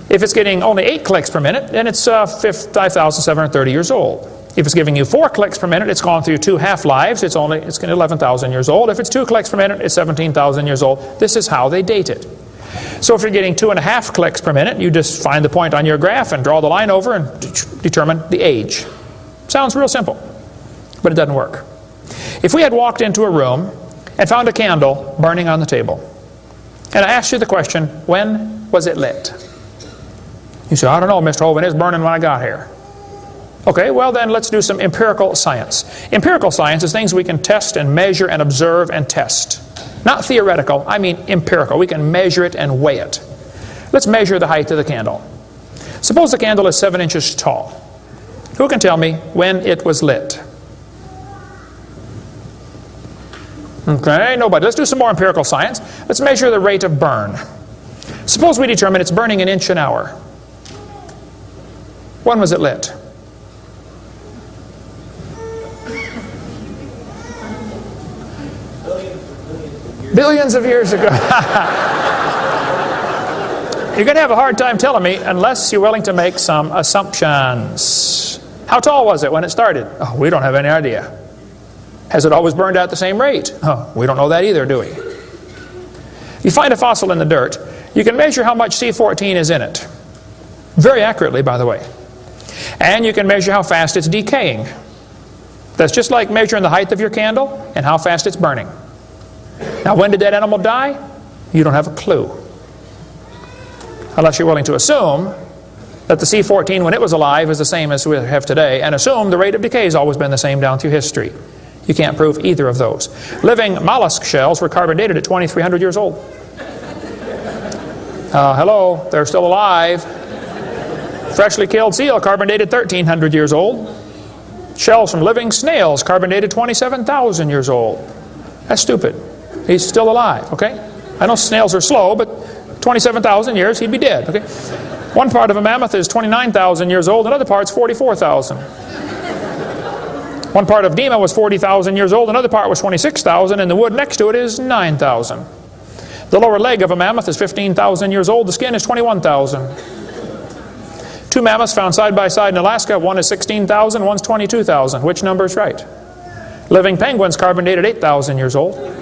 Speaker 1: If it's getting only 8 clicks per minute, then it's 5,730 years old. If it's giving you 4 clicks per minute, it's gone through 2 half-lives, it's 11,000 years old. If it's 2 clicks per minute, it's 17,000 years old. This is how they date it. So if you're getting 2.5 clicks per minute, you just find the point on your graph and draw the line over and determine the age. Sounds real simple, but it doesn't work. If we had walked into a room and found a candle burning on the table, and I asked you the question, when was it lit? You say, I don't know, Mr. Hovind, it's burning when I got here. Okay, well then let's do some empirical science. Empirical science is things we can test and measure and observe and test. Not theoretical, I mean empirical. We can measure it and weigh it. Let's measure the height of the candle. Suppose the candle is 7 inches tall. Who can tell me when it was lit? Okay, nobody. Let's do some more empirical science. Let's measure the rate of burn. Suppose we determine it's burning 1 inch an hour. When was it lit? Billions of years ago. You're going to have a hard time telling me unless you're willing to make some assumptions. How tall was it when it started? Oh, we don't have any idea. Has it always burned at the same rate? Oh, we don't know that either, do we? You find a fossil in the dirt, you can measure how much C14 is in it. Very accurately, by the way. And you can measure how fast it's decaying. That's just like measuring the height of your candle and how fast it's burning. Now, when did that animal die? You don't have a clue. Unless you're willing to assume that the C14 when it was alive is the same as we have today, and assume the rate of decay has always been the same down through history. You can't prove either of those. Living mollusk shells were carbon dated at 2,300 years old. Hello, they're still alive. Freshly killed seal carbon dated 1,300 years old. Shells from living snails carbon dated 27,000 years old. That's stupid. He's still alive, okay? I know snails are slow, but 27,000 years, he'd be dead, okay? One part of a mammoth is 29,000 years old, another part's 44,000. One part of Dima was 40,000 years old, another part was 26,000, and the wood next to it is 9,000. The lower leg of a mammoth is 15,000 years old, the skin is 21,000. 2 mammoths found side by side in Alaska, one is 16,000, one's 22,000. Which number is right? Living penguins carbon dated 8,000 years old.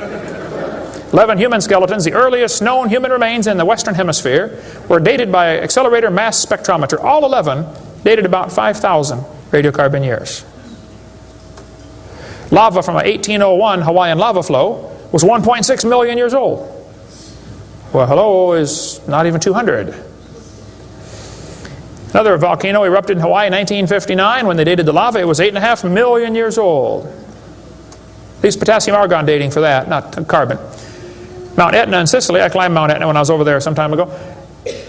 Speaker 1: 11 human skeletons, the earliest known human remains in the Western Hemisphere, were dated by accelerator mass spectrometer. All 11 dated about 5,000 radiocarbon years. Lava from a 1801 Hawaiian lava flow was 1.6 million years old. Well, hello is not even 200. Another volcano erupted in Hawaii in 1959. When they dated the lava, it was 8.5 million years old. They used potassium argon dating for that, not carbon. Mount Etna in Sicily, I climbed Mount Etna when I was over there some time ago,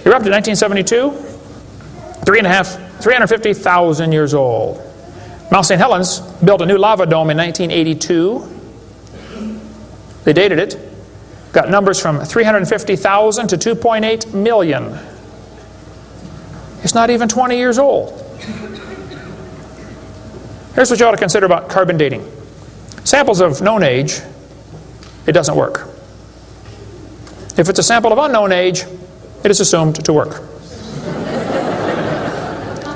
Speaker 1: erupted in 1972, 350,000 years old. Mount St. Helens built a new lava dome in 1982. They dated it, got numbers from 350,000 to 2.8 million. It's not even 20 years old. Here's what you ought to consider about carbon dating. Samples of known age, it doesn't work. If it's a sample of unknown age, it is assumed to work.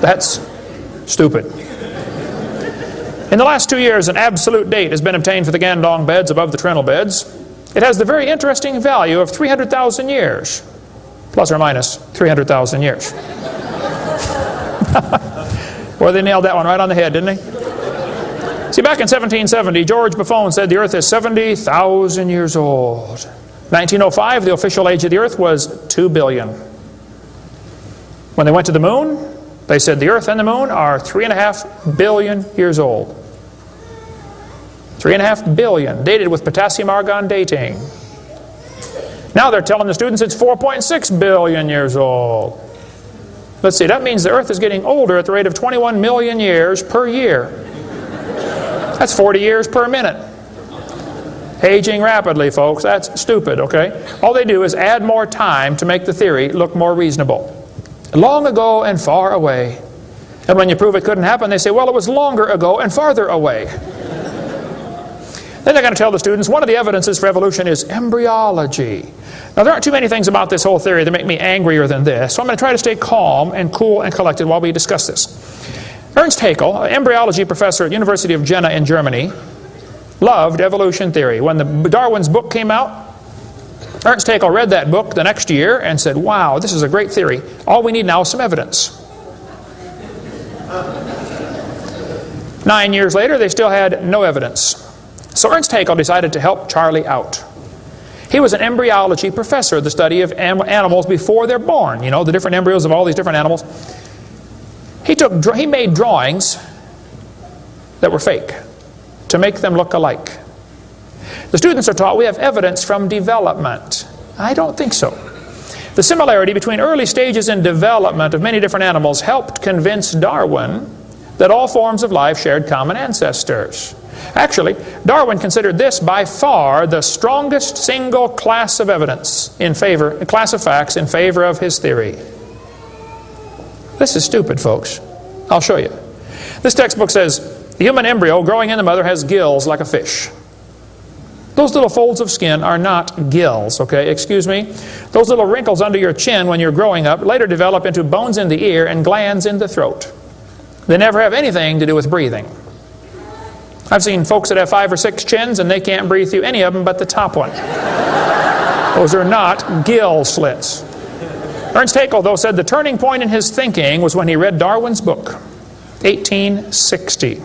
Speaker 1: That's stupid. In the last 2 years, an absolute date has been obtained for the Gandong beds above the Trinil beds. It has the very interesting value of 300,000 years, plus or minus 300,000 years. Well, they nailed that one right on the head, didn't they? See, back in 1770, George Buffon said the Earth is 70,000 years old. 1905, the official age of the Earth was 2 billion. When they went to the moon, they said the Earth and the moon are 3.5 billion years old. 3.5 billion, dated with potassium argon dating. Now they're telling the students it's 4.6 billion years old. Let's see, that means the Earth is getting older at the rate of 21 million years per year. That's 40 years per minute. Aging rapidly, folks. That's stupid, okay? All they do is add more time to make the theory look more reasonable. Long ago and far away. And when you prove it couldn't happen, they say, well, it was longer ago and farther away. Then they're going to tell the students one of the evidences for evolution is embryology. Now, there aren't too many things about this whole theory that make me angrier than this, so I'm going to try to stay calm and cool and collected while we discuss this. Ernst Haeckel, an embryology professor at the University of Jena in Germany, loved evolution theory. When Darwin's book came out, Ernst Haeckel read that book the next year and said, wow, this is a great theory. All we need now is some evidence. 9 years later, they still had no evidence. So Ernst Haeckel decided to help Charlie out. He was an embryology professor, the study of animals before they're born. You know, the different embryos of all these different animals. He made drawings that were fake to make them look alike. The students are taught we have evidence from development. I don't think so. The similarity between early stages in development of many different animals helped convince Darwin that all forms of life shared common ancestors. Actually, Darwin considered this by far the strongest single class of evidence class of facts in favor of his theory. This is stupid, folks. I'll show you. This textbook says, the human embryo growing in the mother has gills like a fish. Those little folds of skin are not gills, okay? Excuse me. Those little wrinkles under your chin when you're growing up later develop into bones in the ear and glands in the throat. They never have anything to do with breathing. I've seen folks that have 5 or 6 chins and they can't breathe through any of them but the top one. Those are not gill slits. Ernst Haeckel, though, said the turning point in his thinking was when he read Darwin's book, 1860.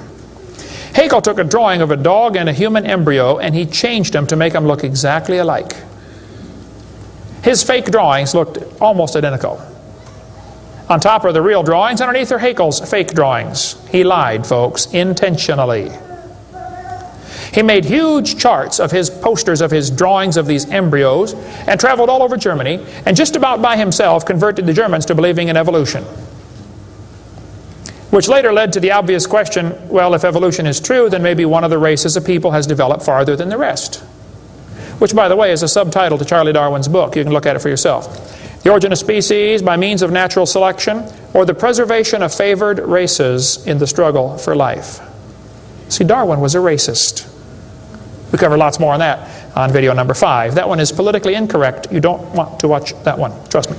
Speaker 1: Haeckel took a drawing of a dog and a human embryo and he changed them to make them look exactly alike. His fake drawings looked almost identical. On top are the real drawings, underneath are Haeckel's fake drawings. He lied, folks, intentionally. He made huge charts of his posters of his drawings of these embryos and traveled all over Germany and just about by himself converted the Germans to believing in evolution. Which later led to the obvious question, well, if evolution is true, then maybe one of the races of people has developed farther than the rest. Which, by the way, is a subtitle to Charlie Darwin's book. You can look at it for yourself. The Origin of Species by Means of Natural Selection, or the Preservation of Favored Races in the Struggle for Life. See, Darwin was a racist. We cover lots more on that on video number 5. That one is politically incorrect. You don't want to watch that one. Trust me.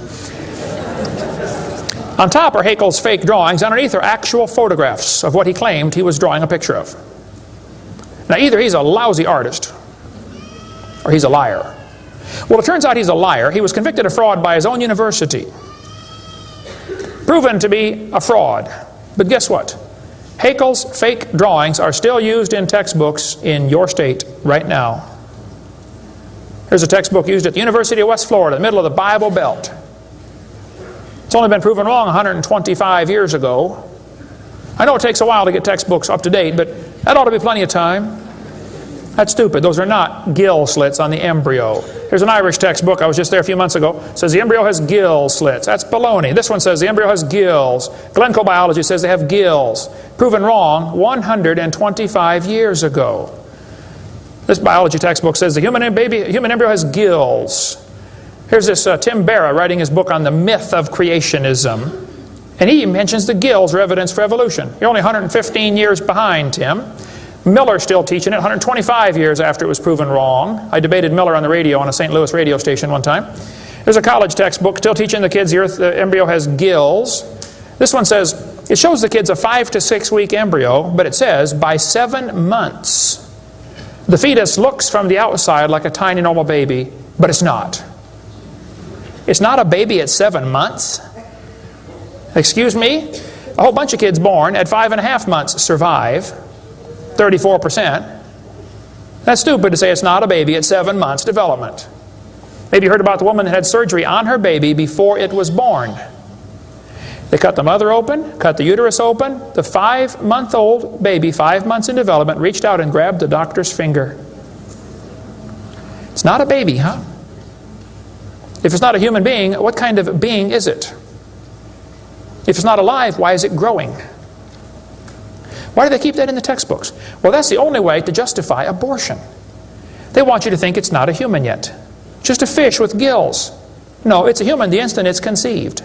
Speaker 1: On top are Haeckel's fake drawings. Underneath are actual photographs of what he claimed he was drawing a picture of. Now, either he's a lousy artist or he's a liar. Well, it turns out he's a liar. He was convicted of fraud by his own university. Proven to be a fraud. But guess what? Haeckel's fake drawings are still used in textbooks in your state right now. Here's a textbook used at the University of West Florida, in the middle of the Bible Belt. It's only been proven wrong 125 years ago. I know it takes a while to get textbooks up to date, but that ought to be plenty of time. That's stupid. Those are not gill slits on the embryo. Here's an Irish textbook. I was just there a few months ago. It says the embryo has gill slits. That's baloney. This one says the embryo has gills. Glencoe Biology says they have gills. Proven wrong 125 years ago. This biology textbook says the human embryo has gills. Here's this Tim Barra writing his book on the myth of creationism. And he mentions the gills are evidence for evolution. You're only 115 years behind, Tim. Miller's still teaching it 125 years after it was proven wrong. I debated Miller on the radio on a St. Louis radio station one time. There's a college textbook still teaching the kids the embryo has gills. This one says, it shows the kids a 5 to 6 week embryo, but it says by 7 months, the fetus looks from the outside like a tiny normal baby, but it's not. It's not a baby at 7 months? Excuse me? A whole bunch of kids born at 5.5 months survive, 34%. That's stupid to say it's not a baby at 7 months development. Maybe you heard about the woman that had surgery on her baby before it was born. They cut the mother open, cut the uterus open. The 5-month-old baby, 5 months in development, reached out and grabbed the doctor's finger. It's not a baby, huh? If it's not a human being, what kind of being is it? If it's not alive, why is it growing? Why do they keep that in the textbooks? Well, that's the only way to justify abortion. They want you to think it's not a human yet. Just a fish with gills. No, it's a human the instant it's conceived.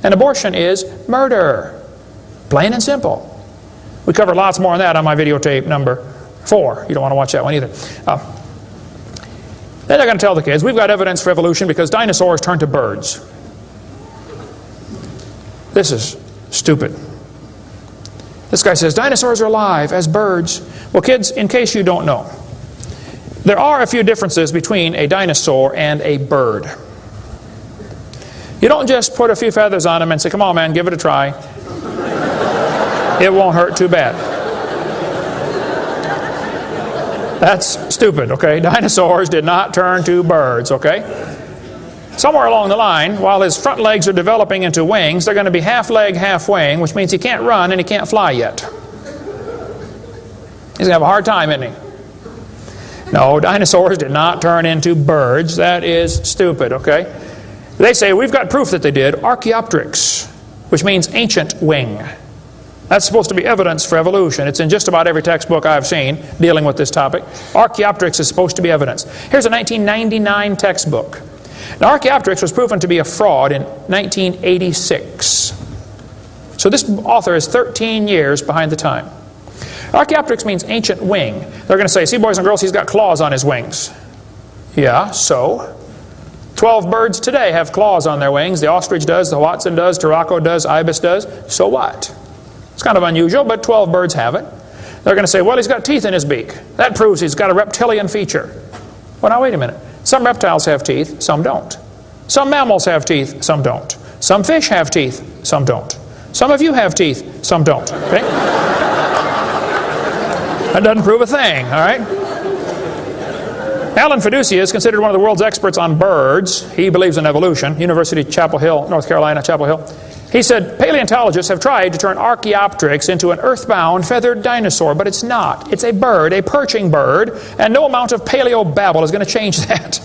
Speaker 1: And abortion is murder. Plain and simple. We cover lots more on that on my videotape number 4. You don't want to watch that one either. Then they're going to tell the kids, we've got evidence for evolution because dinosaurs turned to birds. This is stupid. This guy says, dinosaurs are alive as birds. Well, kids, in case you don't know, there are a few differences between a dinosaur and a bird. You don't just put a few feathers on them and say, come on, man, give it a try. It won't hurt too bad. That's stupid, okay? Dinosaurs did not turn to birds, okay? Somewhere along the line, while his front legs are developing into wings, they're going to be half leg, half wing, which means he can't run and he can't fly yet. He's going to have a hard time, isn't he? No, dinosaurs did not turn into birds. That is stupid, okay? They say, we've got proof that they did. Archaeopteryx, which means ancient wing. That's supposed to be evidence for evolution. It's in just about every textbook I've seen dealing with this topic. Archaeopteryx is supposed to be evidence. Here's a 1999 textbook. Now, Archaeopteryx was proven to be a fraud in 1986. So this author is 13 years behind the time. Archaeopteryx means ancient wing. They're going to say, see, boys and girls, he's got claws on his wings. Yeah, so? 12 birds today have claws on their wings. The ostrich does, the Watson does, Turako does, ibis does. So what? It's kind of unusual, but 12 birds have it. They're going to say, well, he's got teeth in his beak. That proves he's got a reptilian feature. Well, now wait a minute. Some reptiles have teeth, some don't. Some mammals have teeth, some don't. Some fish have teeth, some don't. Some of you have teeth, some don't. Okay? That doesn't prove a thing, all right? Alan Fiducia is considered one of the world's experts on birds. He believes in evolution. University of Chapel Hill, North Carolina, Chapel Hill. He said, paleontologists have tried to turn Archaeopteryx into an earthbound feathered dinosaur, but it's not. It's a bird, a perching bird, and no amount of paleo-babble is going to change that.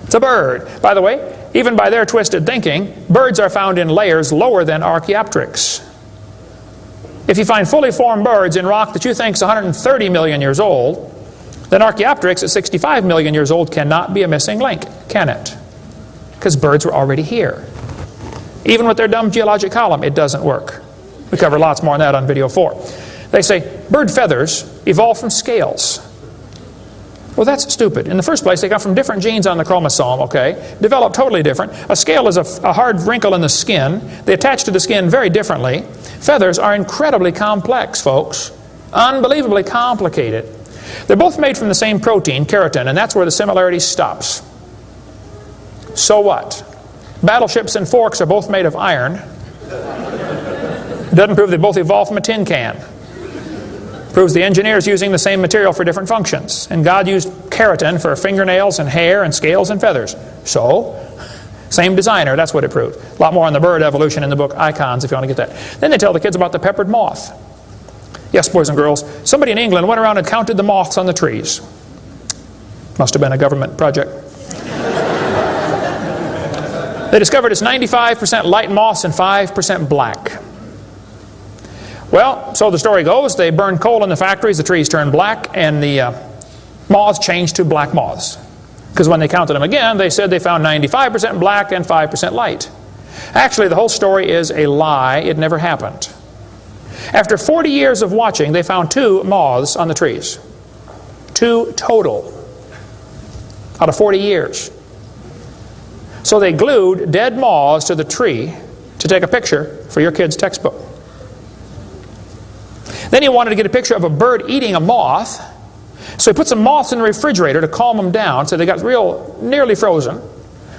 Speaker 1: It's a bird. By the way, even by their twisted thinking, birds are found in layers lower than Archaeopteryx. If you find fully formed birds in rock that you think is 130 million years old, then Archaeopteryx at 65 million years old cannot be a missing link, can it? Because birds were already here. Even with their dumb geologic column, it doesn't work. We cover lots more on that on video 4. They say bird feathers evolved from scales. Well, that's stupid. In the first place, they come from different genes on the chromosome, okay? Developed totally different. A scale is a hard wrinkle in the skin. They attach to the skin very differently. Feathers are incredibly complex, folks. Unbelievably complicated. They're both made from the same protein, keratin, and that's where the similarity stops. So what? Battleships and forks are both made of iron. Doesn't prove they both evolved from a tin can. Proves the engineer's using the same material for different functions. And God used keratin for fingernails and hair and scales and feathers. So, same designer, that's what it proved. A lot more on the bird evolution in the book Icons if you want to get that. Then they tell the kids about the peppered moth. Yes, boys and girls, somebody in England went around and counted the moths on the trees. Must have been a government project. They discovered it's 95% light moths and 5% black. Well, so the story goes, they burned coal in the factories, the trees turned black, and the moths changed to black moths. Because when they counted them again, they said they found 95% black and 5% light. Actually, the whole story is a lie. It never happened. After 40 years of watching, they found 2 moths on the trees. 2 total out of 40 years. So they glued dead moths to the tree to take a picture for your kid's textbook. Then he wanted to get a picture of a bird eating a moth. So he put some moths in the refrigerator to calm them down, so they got nearly frozen.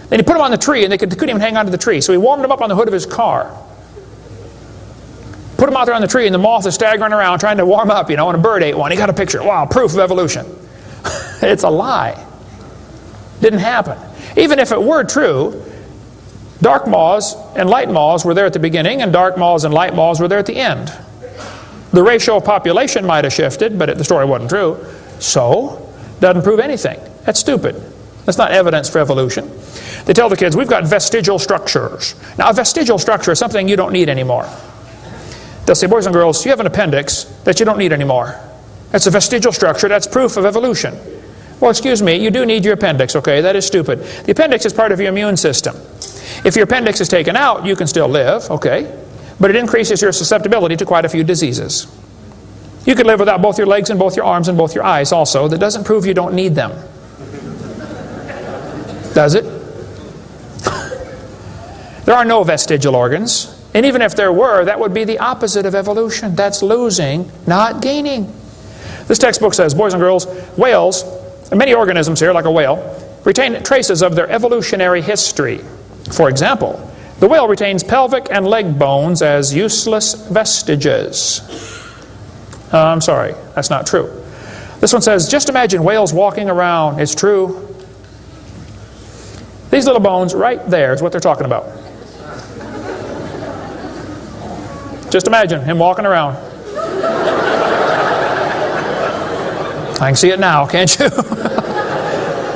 Speaker 1: Then he put them on the tree, and they couldn't even hang onto the tree. So he warmed them up on the hood of his car. Put them out there on the tree, and the moth is staggering around trying to warm up, and a bird ate one. He got a picture. Wow, proof of evolution. It's a lie. Didn't happen. Even if it were true, dark moths and light moths were there at the beginning, and dark moths and light moths were there at the end. The ratio of population might have shifted, but the story wasn't true. So, doesn't prove anything. That's stupid. That's not evidence for evolution. They tell the kids, we've got vestigial structures. Now, a vestigial structure is something you don't need anymore. They'll say, boys and girls, you have an appendix that you don't need anymore. That's a vestigial structure. That's proof of evolution. Well, excuse me, you do need your appendix, okay? That is stupid. The appendix is part of your immune system. If your appendix is taken out, you can still live, okay? But it increases your susceptibility to quite a few diseases. You could live without both your legs and both your arms and both your eyes also. That doesn't prove you don't need them. Does it? There are no vestigial organs. And even if there were, that would be the opposite of evolution. That's losing, not gaining. This textbook says, boys and girls, whales, and many organisms here, like a whale, retain traces of their evolutionary history. For example, the whale retains pelvic and leg bones as useless vestiges. I'm sorry, that's not true. This one says, just imagine whales walking around. It's true. These little bones right there is what they're talking about. Just imagine him walking around. I can see it now, can't you?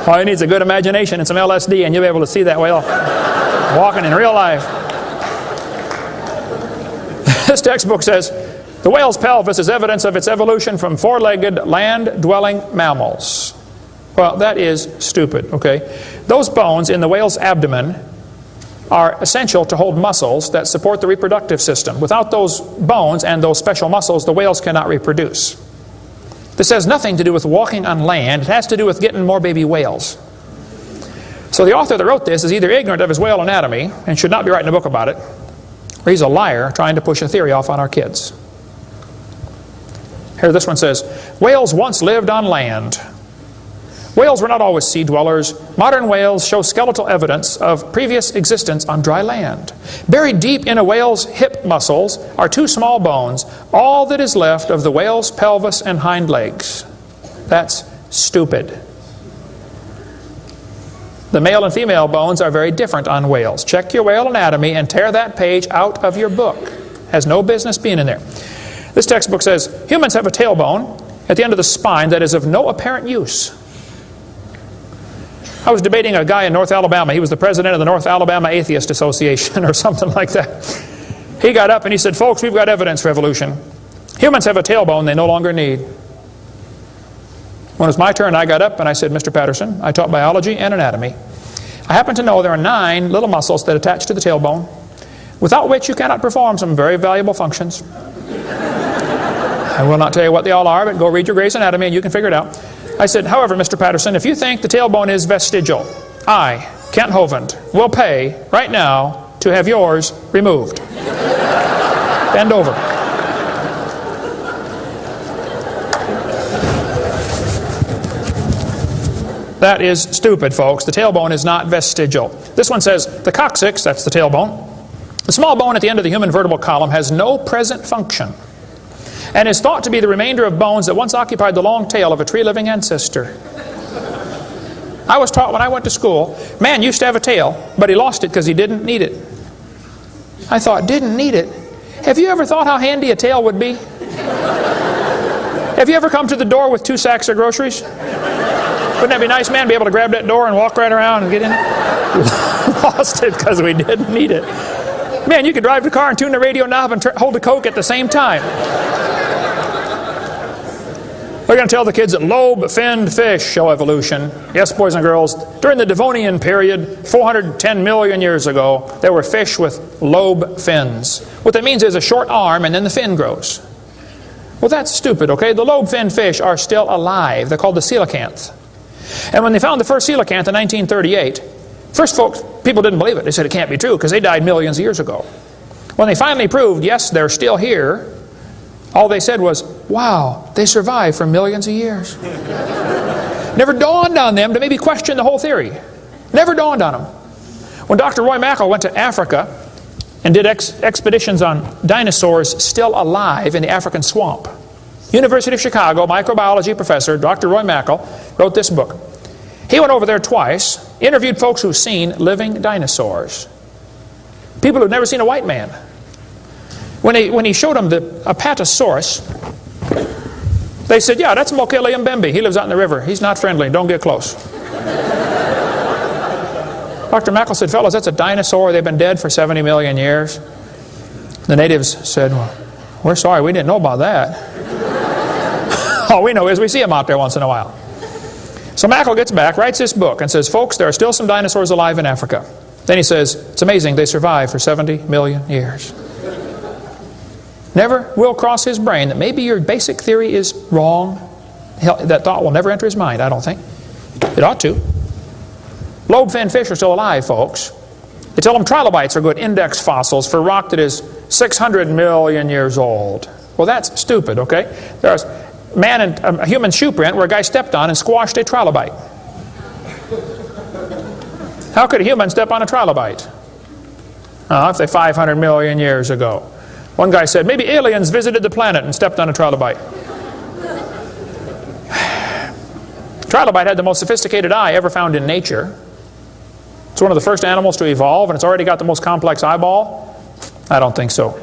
Speaker 1: All you need is a good imagination and some LSD, and you'll be able to see that whale walking in real life. This textbook says, the whale's pelvis is evidence of its evolution from 4-legged land-dwelling mammals. Well, that is stupid, okay? Those bones in the whale's abdomen are essential to hold muscles that support the reproductive system. Without those bones and those special muscles, the whales cannot reproduce. This has nothing to do with walking on land. It has to do with getting more baby whales. So the author that wrote this is either ignorant of his whale anatomy and should not be writing a book about it, or he's a liar trying to push a theory off on our kids. Here, this one says, whales once lived on land. Whales were not always sea dwellers. Modern whales show skeletal evidence of previous existence on dry land. Buried deep in a whale's hip muscles are 2 small bones, all that is left of the whale's pelvis and hind legs. That's stupid. The male and female bones are very different on whales. Check your whale anatomy and tear that page out of your book. Has no business being in there. This textbook says, humans have a tailbone at the end of the spine that is of no apparent use. I was debating a guy in North Alabama. He was the president of the North Alabama Atheist Association or something like that. He got up and he said, folks, we've got evidence for evolution. Humans have a tailbone they no longer need. When it was my turn, I got up and I said, Mr. Patterson, I taught biology and anatomy. I happen to know there are 9 little muscles that attach to the tailbone, without which you cannot perform some very valuable functions. I will not tell you what they all are, but go read your Gray's Anatomy and you can figure it out. I said, however, Mr. Patterson, if you think the tailbone is vestigial, I, Kent Hovind, will pay right now to have yours removed. Bend over. That is stupid, folks. The tailbone is not vestigial. This one says, the coccyx, that's the tailbone, the small bone at the end of the human vertebral column, has no present function and is thought to be the remainder of bones that once occupied the long tail of a tree-living ancestor. I was taught when I went to school, man used to have a tail, but he lost it because he didn't need it. I thought, didn't need it? Have you ever thought how handy a tail would be? Have you ever come to the door with 2 sacks of groceries? Wouldn't that be nice, man, be able to grab that door and walk right around and get in it? Lost it because we didn't need it. Man, you could drive the car and tune the radio knob and hold a Coke at the same time. We're going to tell the kids that lobe-finned fish show evolution. Yes, boys and girls, during the Devonian period, 410 million years ago, there were fish with lobe fins. What that means is a short arm and then the fin grows. Well, that's stupid, okay? The lobe-finned fish are still alive. They're called the coelacanth. And when they found the first coelacanth in 1938, first folks, people didn't believe it. They said it can't be true because they died millions of years ago. When they finally proved, yes, they're still here, all they said was, wow, they survived for millions of years. Never dawned on them to maybe question the whole theory. Never dawned on them. When Dr. Roy Mackal went to Africa and did expeditions on dinosaurs still alive in the African swamp, University of Chicago microbiology professor Dr. Roy Mackal wrote this book. He went over there twice, interviewed folks who've seen living dinosaurs. People who've never seen a white man. When he showed them the Apatosaurus, they said, yeah, that's Mokele Mbembe. He lives out in the river. He's not friendly. Don't get close. Dr. Mackal said, fellas, that's a dinosaur. They've been dead for 70 million years. The natives said, well, we're sorry. We didn't know about that. All we know is we see them out there once in a while. So Mackal gets back, writes this book, and says, folks, there are still some dinosaurs alive in Africa. Then he says, it's amazing. They survived for 70 million years. Never will cross his brain that maybe your basic theory is wrong. That thought will never enter his mind, I don't think. It ought to. Lobe-finned fish are still alive, folks. They tell them trilobites are good index fossils for rock that is 600 million years old. Well, that's stupid, okay? There's a human shoe print where a guy stepped on and squashed a trilobite. How could a human step on a trilobite? If they're 500 million years ago. One guy said, maybe aliens visited the planet and stepped on a trilobite. Trilobite had the most sophisticated eye ever found in nature. It's one of the first animals to evolve, and it's already got the most complex eyeball. I don't think so.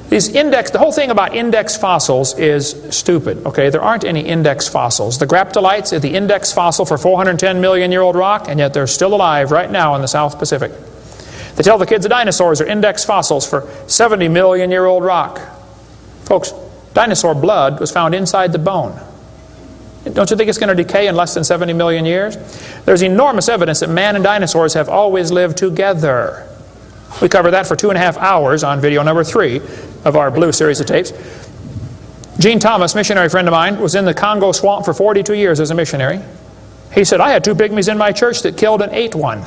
Speaker 1: The whole thing about index fossils is stupid. Okay, there aren't any index fossils. The graptolites are the index fossil for 410 million year old rock, and yet they're still alive right now in the South Pacific. They tell the kids the dinosaurs are index fossils for 70 million year old rock. Folks, dinosaur blood was found inside the bone. Don't you think it's going to decay in less than 70 million years? There's enormous evidence that man and dinosaurs have always lived together. We covered that for 2.5 hours on video number 3 of our blue series of tapes. Gene Thomas, missionary friend of mine, was in the Congo swamp for 42 years as a missionary. He said, I had 2 pygmies in my church that killed and ate one.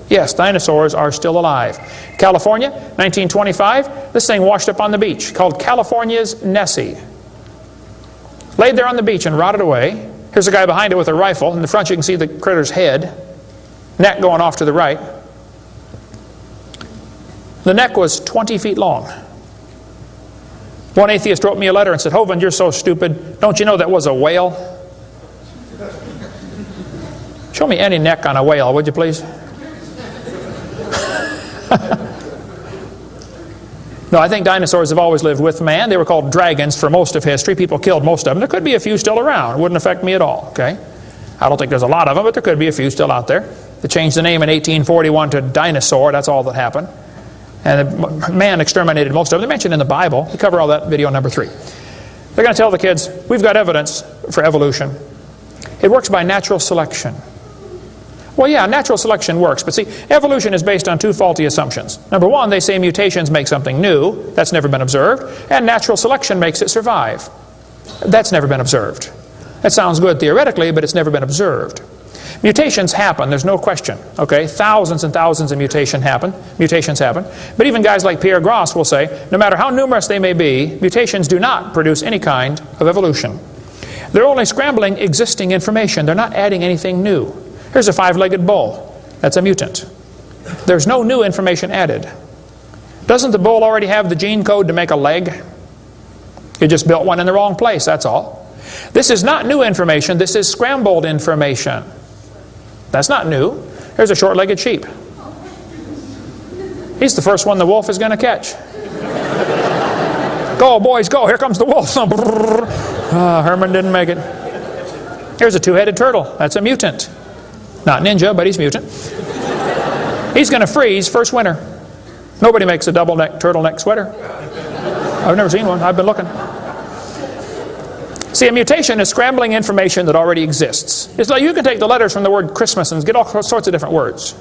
Speaker 1: Yes, dinosaurs are still alive. California, 1925, this thing washed up on the beach called California's Nessie. Laid there on the beach and rotted away. Here's a guy behind it with a rifle. In the front you can see the critter's head, neck going off to the right. The neck was 20 feet long. One atheist wrote me a letter and said, Hovind, you're so stupid. Don't you know that was a whale? Show me any neck on a whale, would you please? No, I think dinosaurs have always lived with man. They were called dragons for most of history. People killed most of them. There could be a few still around. It wouldn't affect me at all, okay? I don't think there's a lot of them, but there could be a few still out there. They changed the name in 1841 to dinosaur. That's all that happened. And man exterminated most of them. They're mentioned in the Bible. We cover all that video number 3. They're going to tell the kids, we've got evidence for evolution. It works by natural selection. Well, yeah, natural selection works, but see, evolution is based on 2 faulty assumptions. Number 1, they say mutations make something new. That's never been observed. And natural selection makes it survive. That's never been observed. That sounds good theoretically, but it's never been observed. Mutations happen, there's no question. Okay, thousands and thousands of mutations happen. But even guys like Pierre Gross will say, no matter how numerous they may be, mutations do not produce any kind of evolution. They're only scrambling existing information. They're not adding anything new. Here's a 5-legged bull. That's a mutant. There's no new information added. Doesn't the bull already have the gene code to make a leg? You just built one in the wrong place, that's all. This is not new information. This is scrambled information. That's not new. Here's a short-legged sheep. He's the first one the wolf is going to catch. Go, boys, go. Here comes the wolf. Herman didn't make it. Here's a 2-headed turtle. That's a mutant. Not ninja, but he's mutant. He's going to freeze first winter. Nobody makes a double-neck turtleneck sweater. I've never seen one. I've been looking. See, a mutation is scrambling information that already exists. It's like you can take the letters from the word Christmas and get all sorts of different words,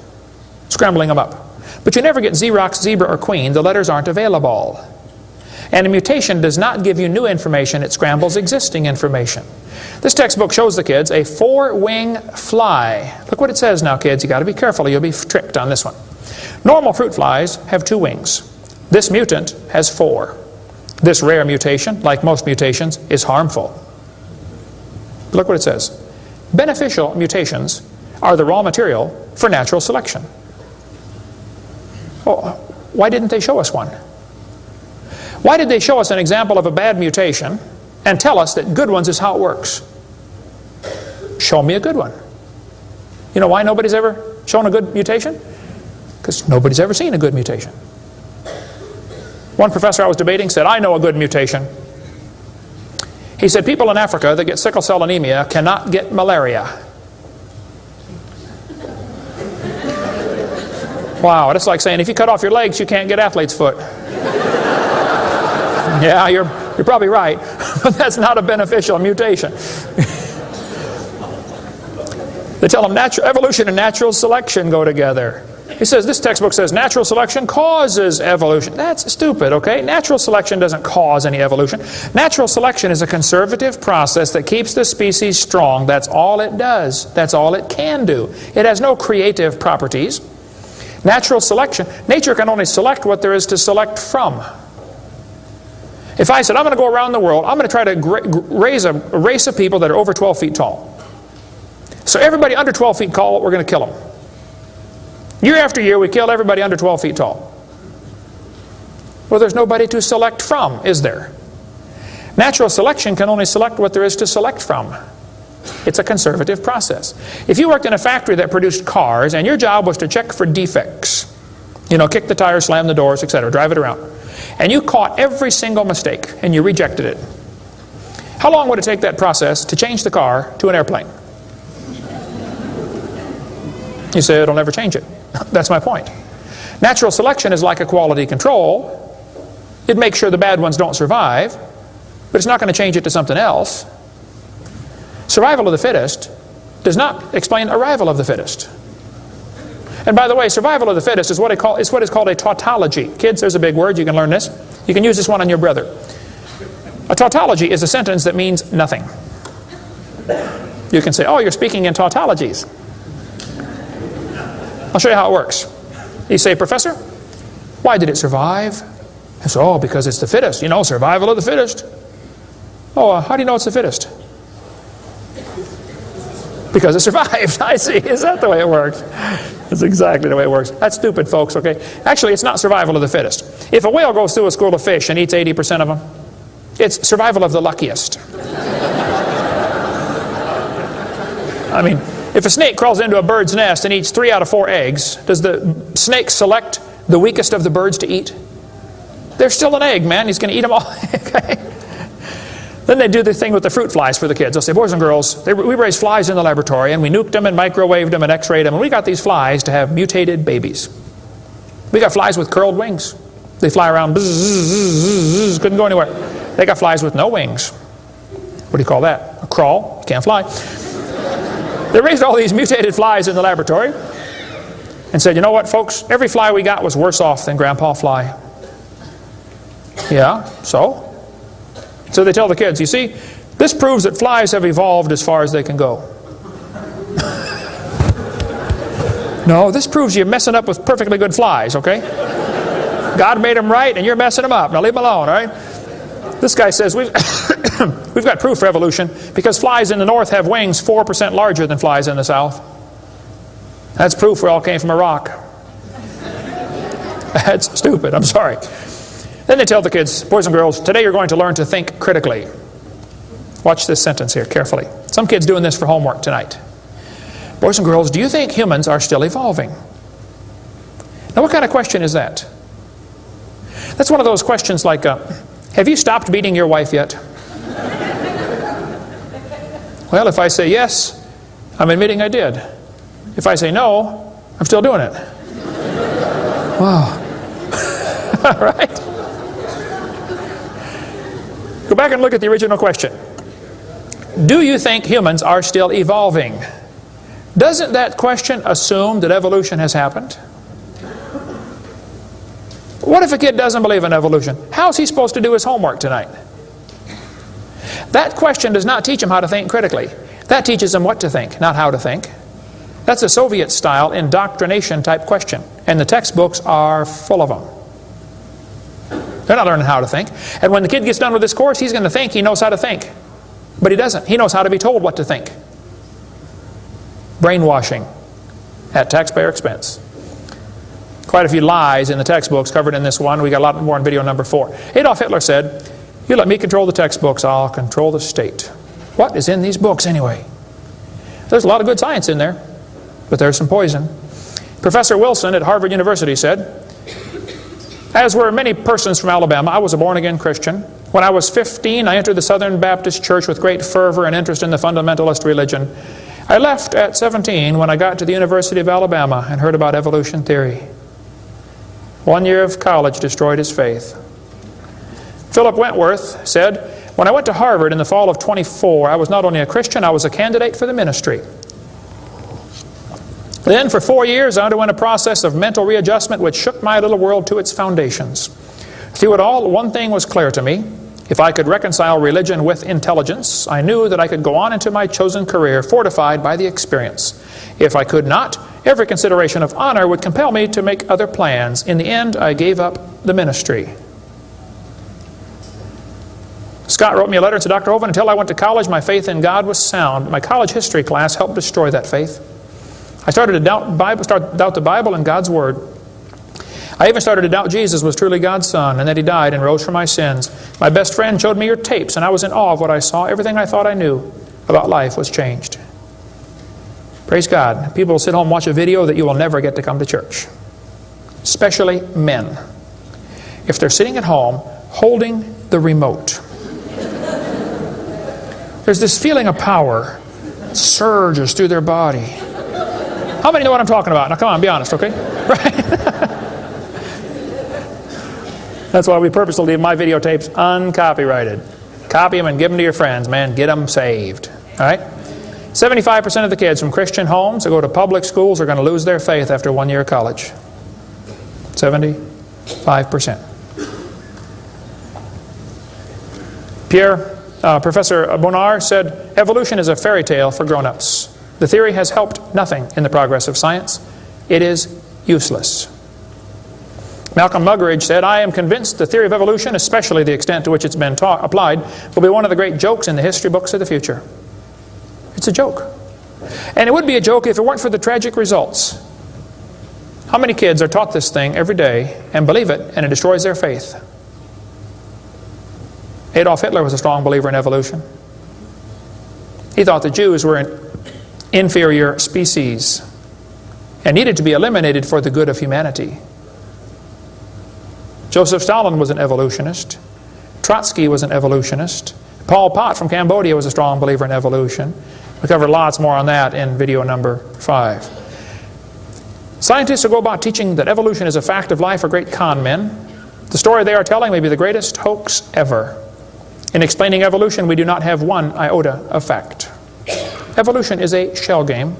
Speaker 1: scrambling them up. But you never get Xerox, zebra, or queen. The letters aren't available. And a mutation does not give you new information. It scrambles existing information. This textbook shows the kids a 4-wing fly. Look what it says now, kids. You've got to be careful or you'll be tricked on this one. Normal fruit flies have 2 wings. This mutant has 4. This rare mutation, like most mutations, is harmful. Look what it says. Beneficial mutations are the raw material for natural selection. Oh, why didn't they show us one? Why did they show us an example of a bad mutation and tell us that good ones is how it works? Show me a good one. You know why nobody's ever shown a good mutation? Because nobody's ever seen a good mutation. One professor I was debating said, I know a good mutation. He said, people in Africa that get sickle cell anemia cannot get malaria. Wow, that's like saying if you cut off your legs, you can't get athlete's foot. Yeah, you're probably right, but that's not a beneficial mutation. They tell them evolution and natural selection go together. He says, this textbook says natural selection causes evolution. That's stupid, okay? Natural selection doesn't cause any evolution. Natural selection is a conservative process that keeps the species strong. That's all it does. That's all it can do. It has no creative properties. Natural selection, nature can only select what there is to select from. If I said, I'm going to go around the world, I'm going to try to raise a race of people that are over 12 feet tall. So everybody under 12 feet tall, we're going to kill them. Year after year, we kill everybody under 12 feet tall. Well, there's nobody to select from, is there? Natural selection can only select what there is to select from. It's a conservative process. If you worked in a factory that produced cars, and your job was to check for defects, you know, kick the tires, slam the doors, etc., drive it around, and you caught every single mistake, and you rejected it, how long would it take that process to change the car to an airplane? You say it'll never change it. That's my point. Natural selection is like a quality control. It makes sure the bad ones don't survive, but it's not going to change it to something else. Survival of the fittest does not explain arrival of the fittest. And by the way, survival of the fittest is what is called a tautology. Kids, there's a big word. You can learn this. You can use this one on your brother. A tautology is a sentence that means nothing. You can say, oh, you're speaking in tautologies. I'll show you how it works. You say, Professor, why did it survive? I say, oh, because it's the fittest. You know, survival of the fittest. Oh, how do you know it's the fittest? Because it survived. I see. Is that the way it works? That's exactly the way it works. That's stupid, folks, okay? Actually, it's not survival of the fittest. If a whale goes through a school of fish and eats 80% of them, it's survival of the luckiest. I mean, if a snake crawls into a bird's nest and eats 3 out of 4 eggs, does the snake select the weakest of the birds to eat? There's still an egg, man. He's going to eat them all. Okay? Then they do the thing with the fruit flies for the kids. They'll say, boys and girls, we raised flies in the laboratory, and we nuked them and microwaved them and x-rayed them, and we got these flies to have mutated babies. We got flies with curled wings. They fly around, bzz, bzz, bzz, bzz, couldn't go anywhere. They got flies with no wings. What do you call that? A crawl? Can't fly. They raised all these mutated flies in the laboratory and said, you know what, folks? Every fly we got was worse off than Grandpa Fly. Yeah, so? So they tell the kids, you see, this proves that flies have evolved as far as they can go. No, this proves you're messing up with perfectly good flies, okay? God made them right and you're messing them up. Now leave them alone, all right? This guy says, we've got proof for evolution because flies in the north have wings 4% larger than flies in the south. That's proof we all came from a rock. That's stupid, I'm sorry. Then they tell the kids, boys and girls, today you're going to learn to think critically. Watch this sentence here carefully. Some kids doing this for homework tonight. Boys and girls, do you think humans are still evolving? Now what kind of question is that? That's one of those questions like, have you stopped beating your wife yet? Well, if I say yes, I'm admitting I did. If I say no, I'm still doing it. Wow. All right. Go back and look at the original question. Do you think humans are still evolving? Doesn't that question assume that evolution has happened? What if a kid doesn't believe in evolution? How is he supposed to do his homework tonight? That question does not teach him how to think critically. That teaches him what to think, not how to think. That's a Soviet-style indoctrination type question, and the textbooks are full of them. They're not learning how to think. And when the kid gets done with this course, he's going to think he knows how to think. But he doesn't. He knows how to be told what to think. Brainwashing at taxpayer expense. Quite a few lies in the textbooks covered in this one. We got a lot more in video number 4. Adolf Hitler said, "You let me control the textbooks, I'll control the state." What is in these books anyway? There's a lot of good science in there, but there's some poison. Professor Wilson at Harvard University said, "As were many persons from Alabama, I was a born-again Christian. When I was 15, I entered the Southern Baptist Church with great fervor and interest in the fundamentalist religion. I left at 17 when I got to the University of Alabama and heard about evolution theory. 1 year of college destroyed his faith." Philip Wentworth said, "When I went to Harvard in the fall of 24, I was not only a Christian, I was a candidate for the ministry. Then for 4 years I underwent a process of mental readjustment which shook my little world to its foundations. Through it all, one thing was clear to me. If I could reconcile religion with intelligence, I knew that I could go on into my chosen career fortified by the experience. If I could not, every consideration of honor would compel me to make other plans. In the end, I gave up the ministry." Scott wrote me a letter and said, "Dr. Hovind, until I went to college, my faith in God was sound. My college history class helped destroy that faith. I started to doubt the Bible and God's Word. I even started to doubt Jesus was truly God's Son and that He died and rose for my sins. My best friend showed me your tapes and I was in awe of what I saw. Everything I thought I knew about life was changed." Praise God. People will sit home and watch a video that you will never get to come to church. Especially men. If they're sitting at home holding the remote. There's this feeling of power that surges through their body. How many know what I'm talking about? Now come on, be honest, okay? Right? That's why we purposely leave my videotapes uncopyrighted. Copy them and give them to your friends, man. Get them saved. All right? 75% of the kids from Christian homes that go to public schools are going to lose their faith after 1 year of college. 75%. Professor Bonar said, "Evolution is a fairy tale for grown-ups. The theory has helped nothing in the progress of science. It is useless." Malcolm Muggeridge said, "I am convinced the theory of evolution, especially the extent to which it's been applied, will be one of the great jokes in the history books of the future." It's a joke. And it would be a joke if it weren't for the tragic results. How many kids are taught this thing every day and believe it, and it destroys their faith? Adolf Hitler was a strong believer in evolution. He thought the Jews were an inferior species and needed to be eliminated for the good of humanity. Joseph Stalin was an evolutionist. Trotsky was an evolutionist. Pol Pot from Cambodia was a strong believer in evolution. We covered lots more on that in video number 5. Scientists who go about teaching that evolution is a fact of life are great con men. The story they are telling may be the greatest hoax ever. In explaining evolution, we do not have one iota of fact. Evolution is a shell game.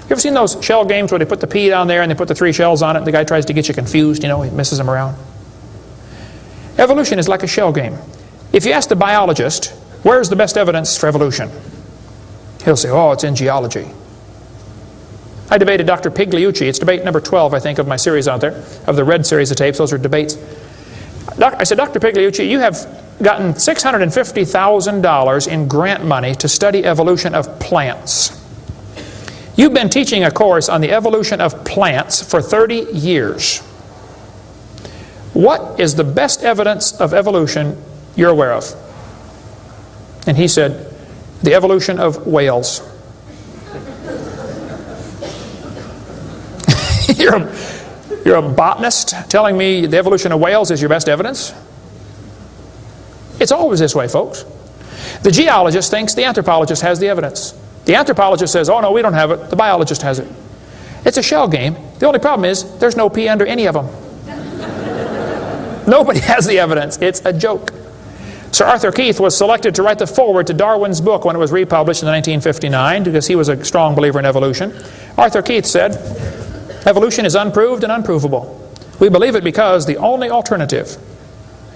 Speaker 1: You ever seen those shell games where they put the pea down there and they put the 3 shells on it and the guy tries to get you confused, you know, he misses them around? Evolution is like a shell game. If you ask the biologist, where's the best evidence for evolution? He'll say, oh, it's in geology. I debated Dr. Pigliucci. It's debate number 12, I think, of my series out there, of the red series of tapes. Those are debates. I said, Dr. Pigliucci, you have gotten $650,000 in grant money to study evolution of plants. You've been teaching a course on the evolution of plants for 30 years. What is the best evidence of evolution you're aware of? And he said, the evolution of whales. You're a botanist telling me the evolution of whales is your best evidence? It's always this way, folks. The geologist thinks the anthropologist has the evidence. The anthropologist says, oh no, we don't have it. The biologist has it. It's a shell game. The only problem is there's no pea under any of them. Nobody has the evidence. It's a joke. Sir Arthur Keith was selected to write the foreword to Darwin's book when it was republished in 1959 because he was a strong believer in evolution. Arthur Keith said, "Evolution is unproved and unprovable. We believe it because the only alternative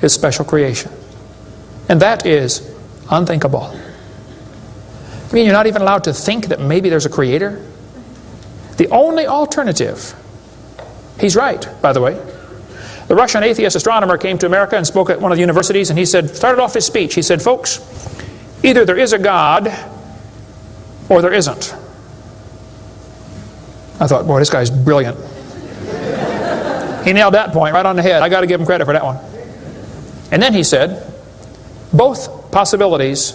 Speaker 1: is special creation. And that is unthinkable." I mean, you're not even allowed to think that maybe there's a creator? The only alternative. He's right, by the way. The Russian atheist astronomer came to America and spoke at one of the universities, and he started off his speech, he said, "Folks, either there is a God or there isn't." I thought, boy, this guy's brilliant. He nailed that point right on the head. I got to give him credit for that one. And then he said, "Both possibilities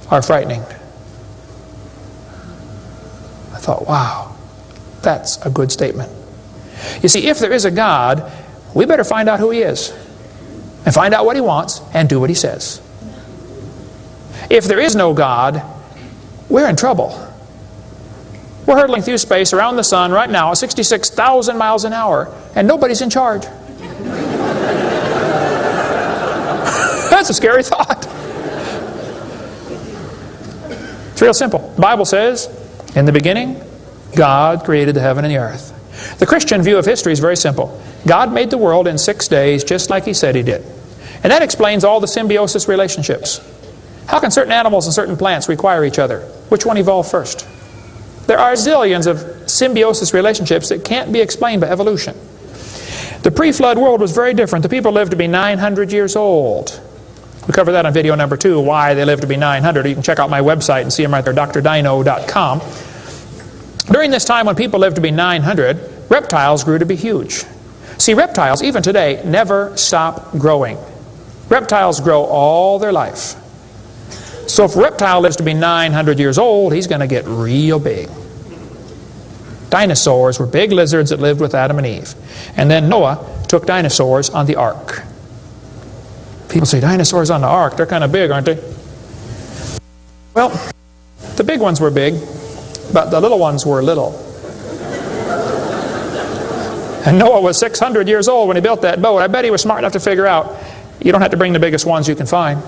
Speaker 1: are frightening." I thought, wow, that's a good statement. You see, if there is a God, we better find out who He is and find out what He wants and do what He says. If there is no God, we're in trouble. We're hurtling through space around the sun right now at 66,000 miles an hour, and nobody's in charge. That's a scary thought. It's real simple. The Bible says, in the beginning, God created the heaven and the earth. The Christian view of history is very simple. God made the world in 6 days just like He said He did. And that explains all the symbiosis relationships. How can certain animals and certain plants require each other? Which one evolved first? There are zillions of symbiosis relationships that can't be explained by evolution. The pre-flood world was very different. The people lived to be 900 years old. We cover that on video number 2, why they lived to be 900. You can check out my website and see them right there, drdino.com. During this time when people lived to be 900, reptiles grew to be huge. See, reptiles, even today, never stop growing. Reptiles grow all their life. So if a reptile lives to be 900 years old, he's going to get real big. Dinosaurs were big lizards that lived with Adam and Eve. And then Noah took dinosaurs on the ark. People say, dinosaurs on the ark, they're kind of big, aren't they? Well, the big ones were big, but the little ones were little. And Noah was 600 years old when he built that boat. I bet he was smart enough to figure out, you don't have to bring the biggest ones you can find.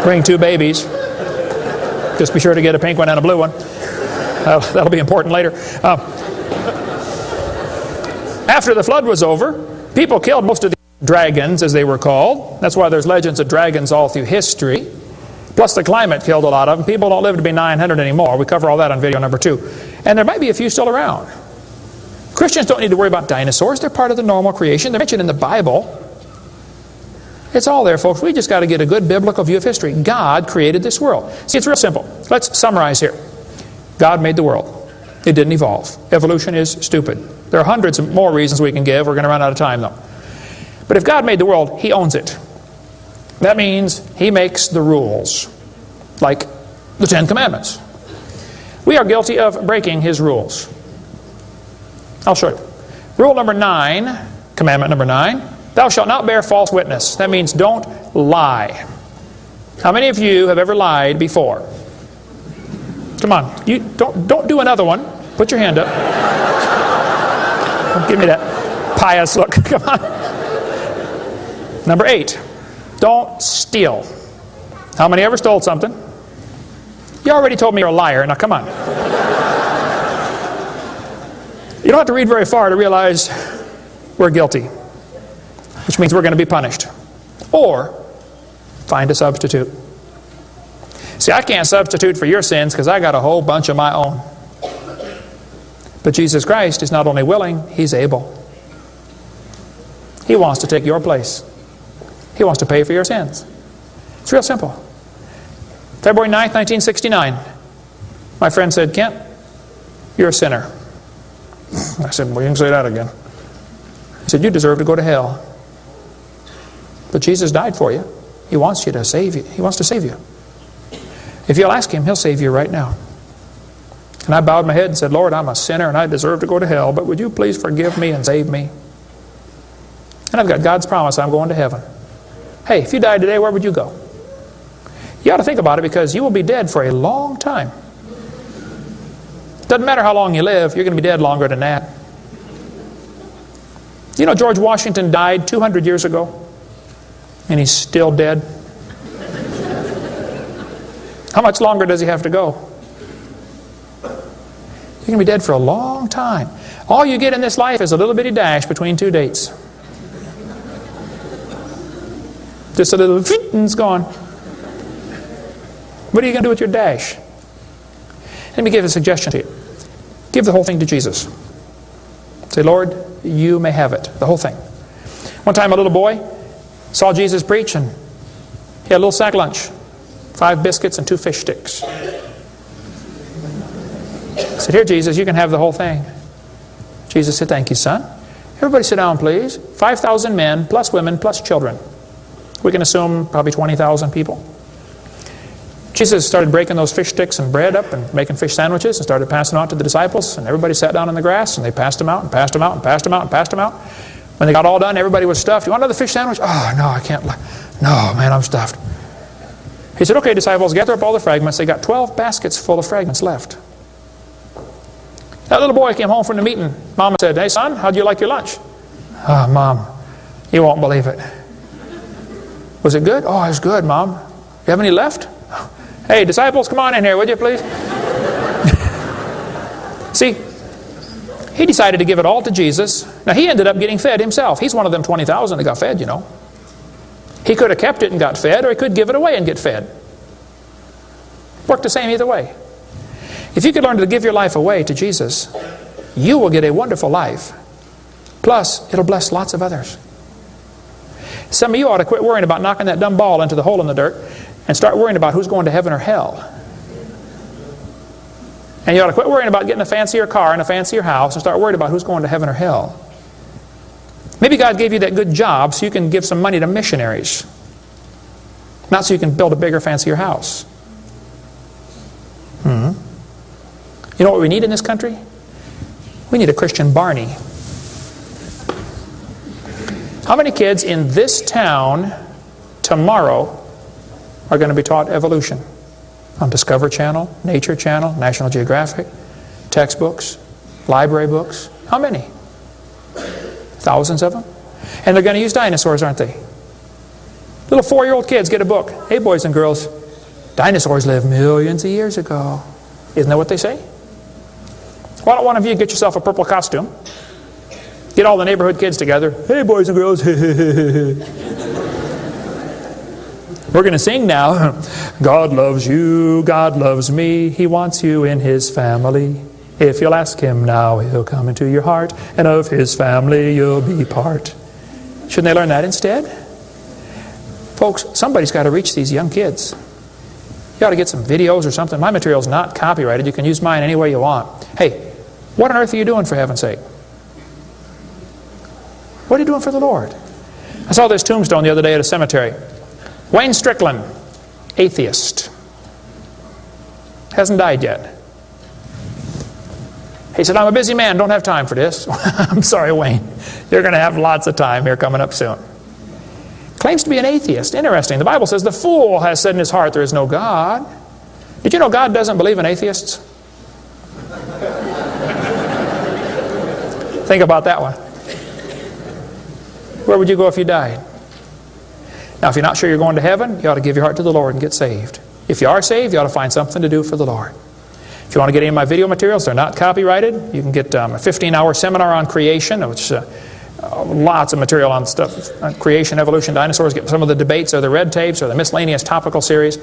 Speaker 1: Bring 2 babies. Just be sure to get a pink one and a blue one. That'll be important later. After the flood was over, people killed most of the dragons, as they were called. That's why there's legends of dragons all through history. Plus the climate killed a lot of them. People don't live to be 900 anymore. We cover all that on video number 2. And there might be a few still around. Christians don't need to worry about dinosaurs. They're part of the normal creation. They're mentioned in the Bible. It's all there, folks. We just got to get a good biblical view of history. God created this world. See, it's real simple. Let's summarize here. God made the world. It didn't evolve. Evolution is stupid. There are hundreds of more reasons we can give. We're going to run out of time, though. But if God made the world, He owns it. That means He makes the rules, like the 10 Commandments. We are guilty of breaking His rules. I'll show you. Rule number 9, commandment number 9, thou shalt not bear false witness. That means don't lie. How many of you have ever lied before? Come on, you don't do another one. Put your hand up. Don't give me that pious look. Come on. Number 8, don't steal. How many ever stole something? You already told me you're a liar. Now come on. You don't have to read very far to realize we're guilty, which means we're going to be punished. Or find a substitute. See, I can't substitute for your sins because I got a whole bunch of my own. But Jesus Christ is not only willing, He's able. He wants to take your place. He wants to pay for your sins. It's real simple. February 9th, 1969. My friend said, Kent, you're a sinner. I said, well, you can say that again. He said, you deserve to go to hell. But Jesus died for you. He wants you to save you. He wants to save you. If you'll ask Him, He'll save you right now. And I bowed my head and said, Lord, I'm a sinner and I deserve to go to hell, but would you please forgive me and save me? And I've got God's promise I'm going to heaven. Hey, if you died today, where would you go? You ought to think about it because you will be dead for a long time. Doesn't matter how long you live, you're going to be dead longer than that. You know, George Washington died 200 years ago. And he's still dead. How much longer does he have to go? You're going to be dead for a long time. All you get in this life is a little bitty dash between two dates. Just a little and it's gone. What are you going to do with your dash? Let me give a suggestion to you. Give the whole thing to Jesus. Say, Lord, you may have it. The whole thing. One time a little boy saw Jesus preach and he had a little sack lunch. 5 biscuits and 2 fish sticks. I said, here, Jesus, you can have the whole thing. Jesus said, thank you, son. Everybody sit down, please. 5,000 men, plus women, plus children. We can assume probably 20,000 people. Jesus started breaking those fish sticks and bread up and making fish sandwiches and started passing out to the disciples. And everybody sat down on the grass and they passed them out and passed them out and passed them out and passed them out. When they got all done, everybody was stuffed. You want another fish sandwich? Oh, no, I can't. No, man, I'm stuffed. He said, okay, disciples, gather up all the fragments. They got 12 baskets full of fragments left. That little boy came home from the meeting. Mama said, hey, son, how'd you like your lunch? Oh, Mom, you won't believe it. Was it good? Oh, it was good, Mom. You have any left? Hey, disciples, come on in here, would you, please? See, he decided to give it all to Jesus. Now, he ended up getting fed himself. He's one of them 20,000 that got fed, you know. He could have kept it and got fed, or he could give it away and get fed. Worked the same either way. If you could learn to give your life away to Jesus, you will get a wonderful life. Plus, it'll bless lots of others. Some of you ought to quit worrying about knocking that dumb ball into the hole in the dirt and start worrying about who's going to heaven or hell. And you ought to quit worrying about getting a fancier car and a fancier house and start worrying about who's going to heaven or hell. Maybe God gave you that good job so you can give some money to missionaries. Not so you can build a bigger, fancier house. You know what we need in this country? We need a Christian Barney. How many kids in this town tomorrow are going to be taught evolution? On Discovery Channel, Nature Channel, National Geographic, textbooks, library books. How many? Thousands of them? And they're going to use dinosaurs, aren't they? Little 4-year-old kids get a book. Hey, boys and girls, dinosaurs lived millions of years ago. Isn't that what they say? Why don't one of you get yourself a purple costume? Get all the neighborhood kids together. Hey, boys and girls. We're going to sing now. God loves you, God loves me. He wants you in His family. If you'll ask Him now, He'll come into your heart, and of His family you'll be part. Shouldn't they learn that instead? Folks, somebody's got to reach these young kids. You ought to get some videos or something. My material's not copyrighted. You can use mine any way you want. Hey, what on earth are you doing, for heaven's sake? What are you doing for the Lord? I saw this tombstone the other day at a cemetery. Wayne Strickland, atheist. Hasn't died yet. He said, I'm a busy man, don't have time for this. I'm sorry, Wayne. You're going to have lots of time here coming up soon. Claims to be an atheist. Interesting. The Bible says the fool has said in his heart there is no God. Did you know God doesn't believe in atheists? Think about that one. Where would you go if you died? Now, if you're not sure you're going to heaven, you ought to give your heart to the Lord and get saved. If you are saved, you ought to find something to do for the Lord. If you want to get any of my video materials, they're not copyrighted. You can get a 15-hour seminar on creation, which lots of material on stuff, on creation, evolution, dinosaurs. Get some of the debates or the red tapes or the miscellaneous topical series.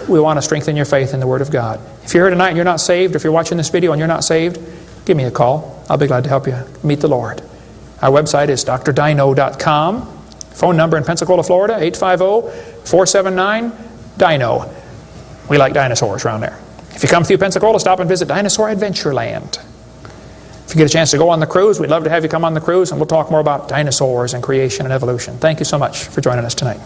Speaker 1: We want to strengthen your faith in the Word of God. If you're here tonight and you're not saved, if you're watching this video and you're not saved, give me a call. I'll be glad to help you meet the Lord. Our website is drdino.com. Phone number in Pensacola, Florida, 850-479-DINO. We like dinosaurs around there. If you come through Pensacola, stop and visit Dinosaur Adventureland. If you get a chance to go on the cruise, we'd love to have you come on the cruise, and we'll talk more about dinosaurs and creation and evolution. Thank you so much for joining us tonight.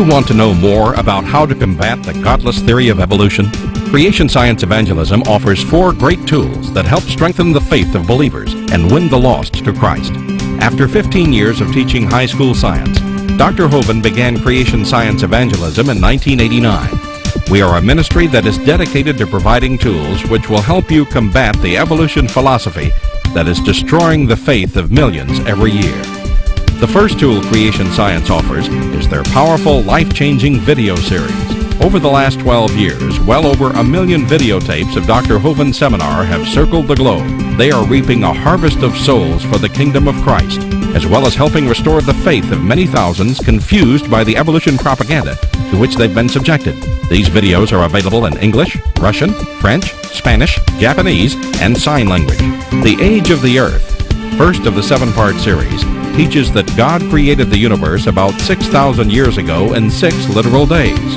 Speaker 2: you want to know more about how to combat the godless theory of evolution? Creation Science Evangelism offers 4 great tools that help strengthen the faith of believers and win the lost to Christ. After 15 years of teaching high school science, Dr. Hovind began Creation Science Evangelism in 1989. We are a ministry that is dedicated to providing tools which will help you combat the evolution philosophy that is destroying the faith of millions every year. The first tool Creation Science offers is their powerful, life-changing video series. Over the last 12 years, well over 1 million videotapes of Dr. Hovind's seminar have circled the globe. They are reaping a harvest of souls for the kingdom of Christ, as well as helping restore the faith of many thousands confused by the evolution propaganda to which they've been subjected. These videos are available in English, Russian, French, Spanish, Japanese, and sign language. The Age of the Earth, first of the 7-part series, teaches that God created the universe about 6,000 years ago in 6 literal days.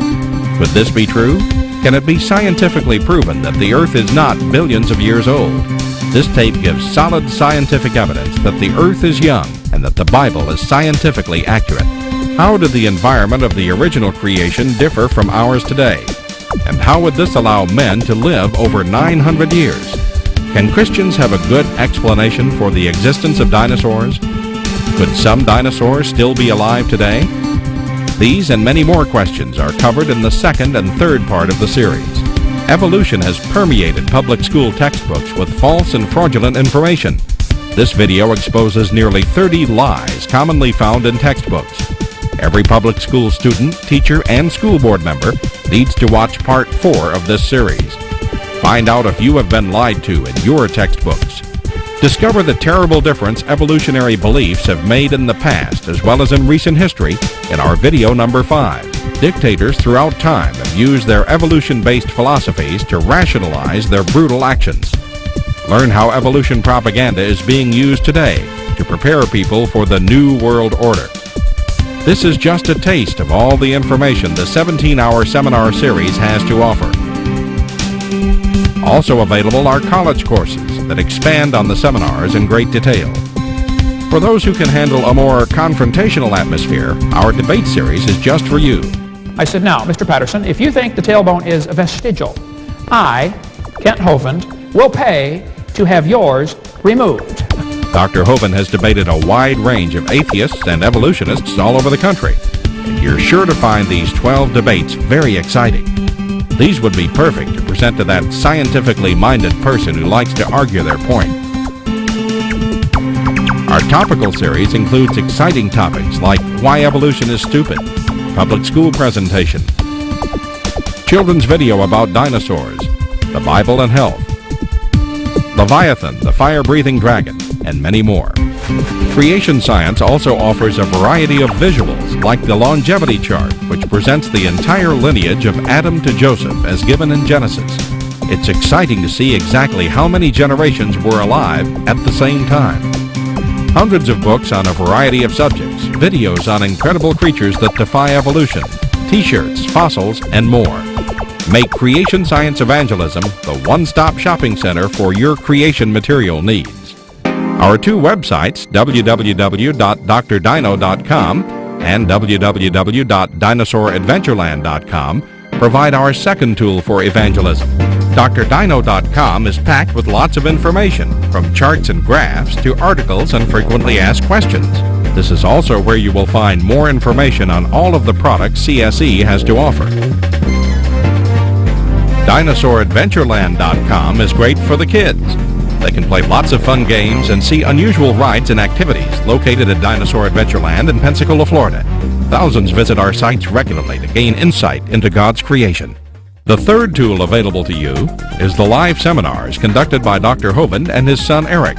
Speaker 2: Could this be true? Can it be scientifically proven that the Earth is not billions of years old? This tape gives solid scientific evidence that the Earth is young and that the Bible is scientifically accurate. How did the environment of the original creation differ from ours today? And how would this allow men to live over 900 years? Can Christians have a good explanation for the existence of dinosaurs? Could some dinosaurs still be alive today? These and many more questions are covered in the 2nd and 3rd part of the series. Evolution has permeated public school textbooks with false and fraudulent information. This video exposes nearly 30 lies commonly found in textbooks. Every public school student, teacher, and school board member needs to watch part 4 of this series. Find out if you have been lied to in your textbooks. Discover the terrible difference evolutionary beliefs have made in the past as well as in recent history in our video number 5. Dictators throughout time have used their evolution-based philosophies to rationalize their brutal actions. Learn how evolution propaganda is being used today to prepare people for the New World Order. This is just a taste of all the information the 17-hour seminar series has to offer. Also available are college courses that expand on the seminars in great detail. For those who can handle a more confrontational atmosphere, our debate series is just for you.
Speaker 1: I said, now, Mr. Patterson, if you think the tailbone is vestigial, I, Kent Hovind, will pay to have yours removed.
Speaker 2: Dr. Hovind has debated a wide range of atheists and evolutionists all over the country, and you're sure to find these 12 debates very exciting. These would be perfect to present to that scientifically minded person who likes to argue their point. Our topical series includes exciting topics like Why Evolution is Stupid, Public School Presentation, Children's Video About Dinosaurs, The Bible and Health, Leviathan, the Fire-Breathing Dragon, and many more. Creation Science also offers a variety of visuals like the longevity chart, which presents the entire lineage of Adam to Joseph as given in Genesis. It's exciting to see exactly how many generations were alive at the same time. Hundreds of books on a variety of subjects, videos on incredible creatures that defy evolution, t-shirts, fossils, and more. Make Creation Science Evangelism the one-stop shopping center for your creation material needs. Our 2 websites, www.drdino.com and www.dinosauradventureland.com, provide our second tool for evangelism. drdino.com is packed with lots of information, from charts and graphs to articles and frequently asked questions. This is also where you will find more information on all of the products CSE has to offer. Dinosauradventureland.com is great for the kids. They can play lots of fun games and see unusual rides and activities located at Dinosaur Adventureland in Pensacola, Florida. Thousands visit our sites regularly to gain insight into God's creation. The third tool available to you is the live seminars conducted by Dr. Hovind and his son Eric.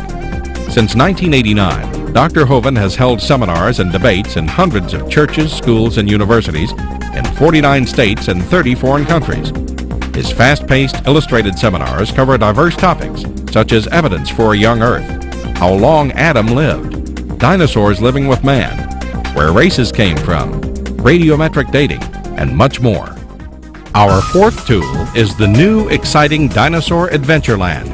Speaker 2: Since 1989, Dr. Hovind has held seminars and debates in hundreds of churches, schools, and universities in 49 states and 30 foreign countries. His fast-paced, illustrated seminars cover diverse topics, such as evidence for a young Earth, how long Adam lived, dinosaurs living with man, where races came from, radiometric dating, and much more. Our fourth tool is the new, exciting Dinosaur Adventureland.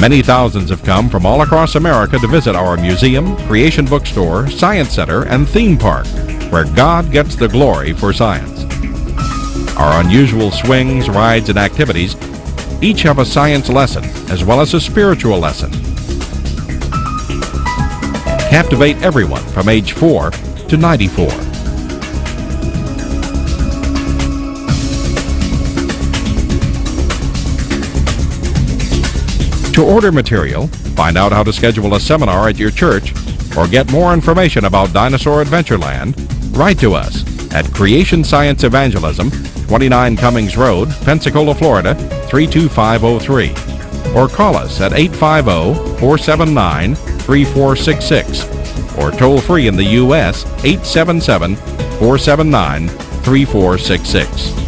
Speaker 2: Many thousands have come from all across America to visit our museum, creation bookstore, science center, and theme park. where God gets the glory for science. Our unusual swings, rides, and activities each have a science lesson as well as a spiritual lesson. Captivate everyone from age 4 to 94. To order material, find out how to schedule a seminar at your church, or get more information about Dinosaur Adventureland, write to us at Creation Science Evangelism, 29 Cummings Road, Pensacola, Florida, 32503, or call us at 850-479-3466, or toll free in the U.S. 877-479-3466.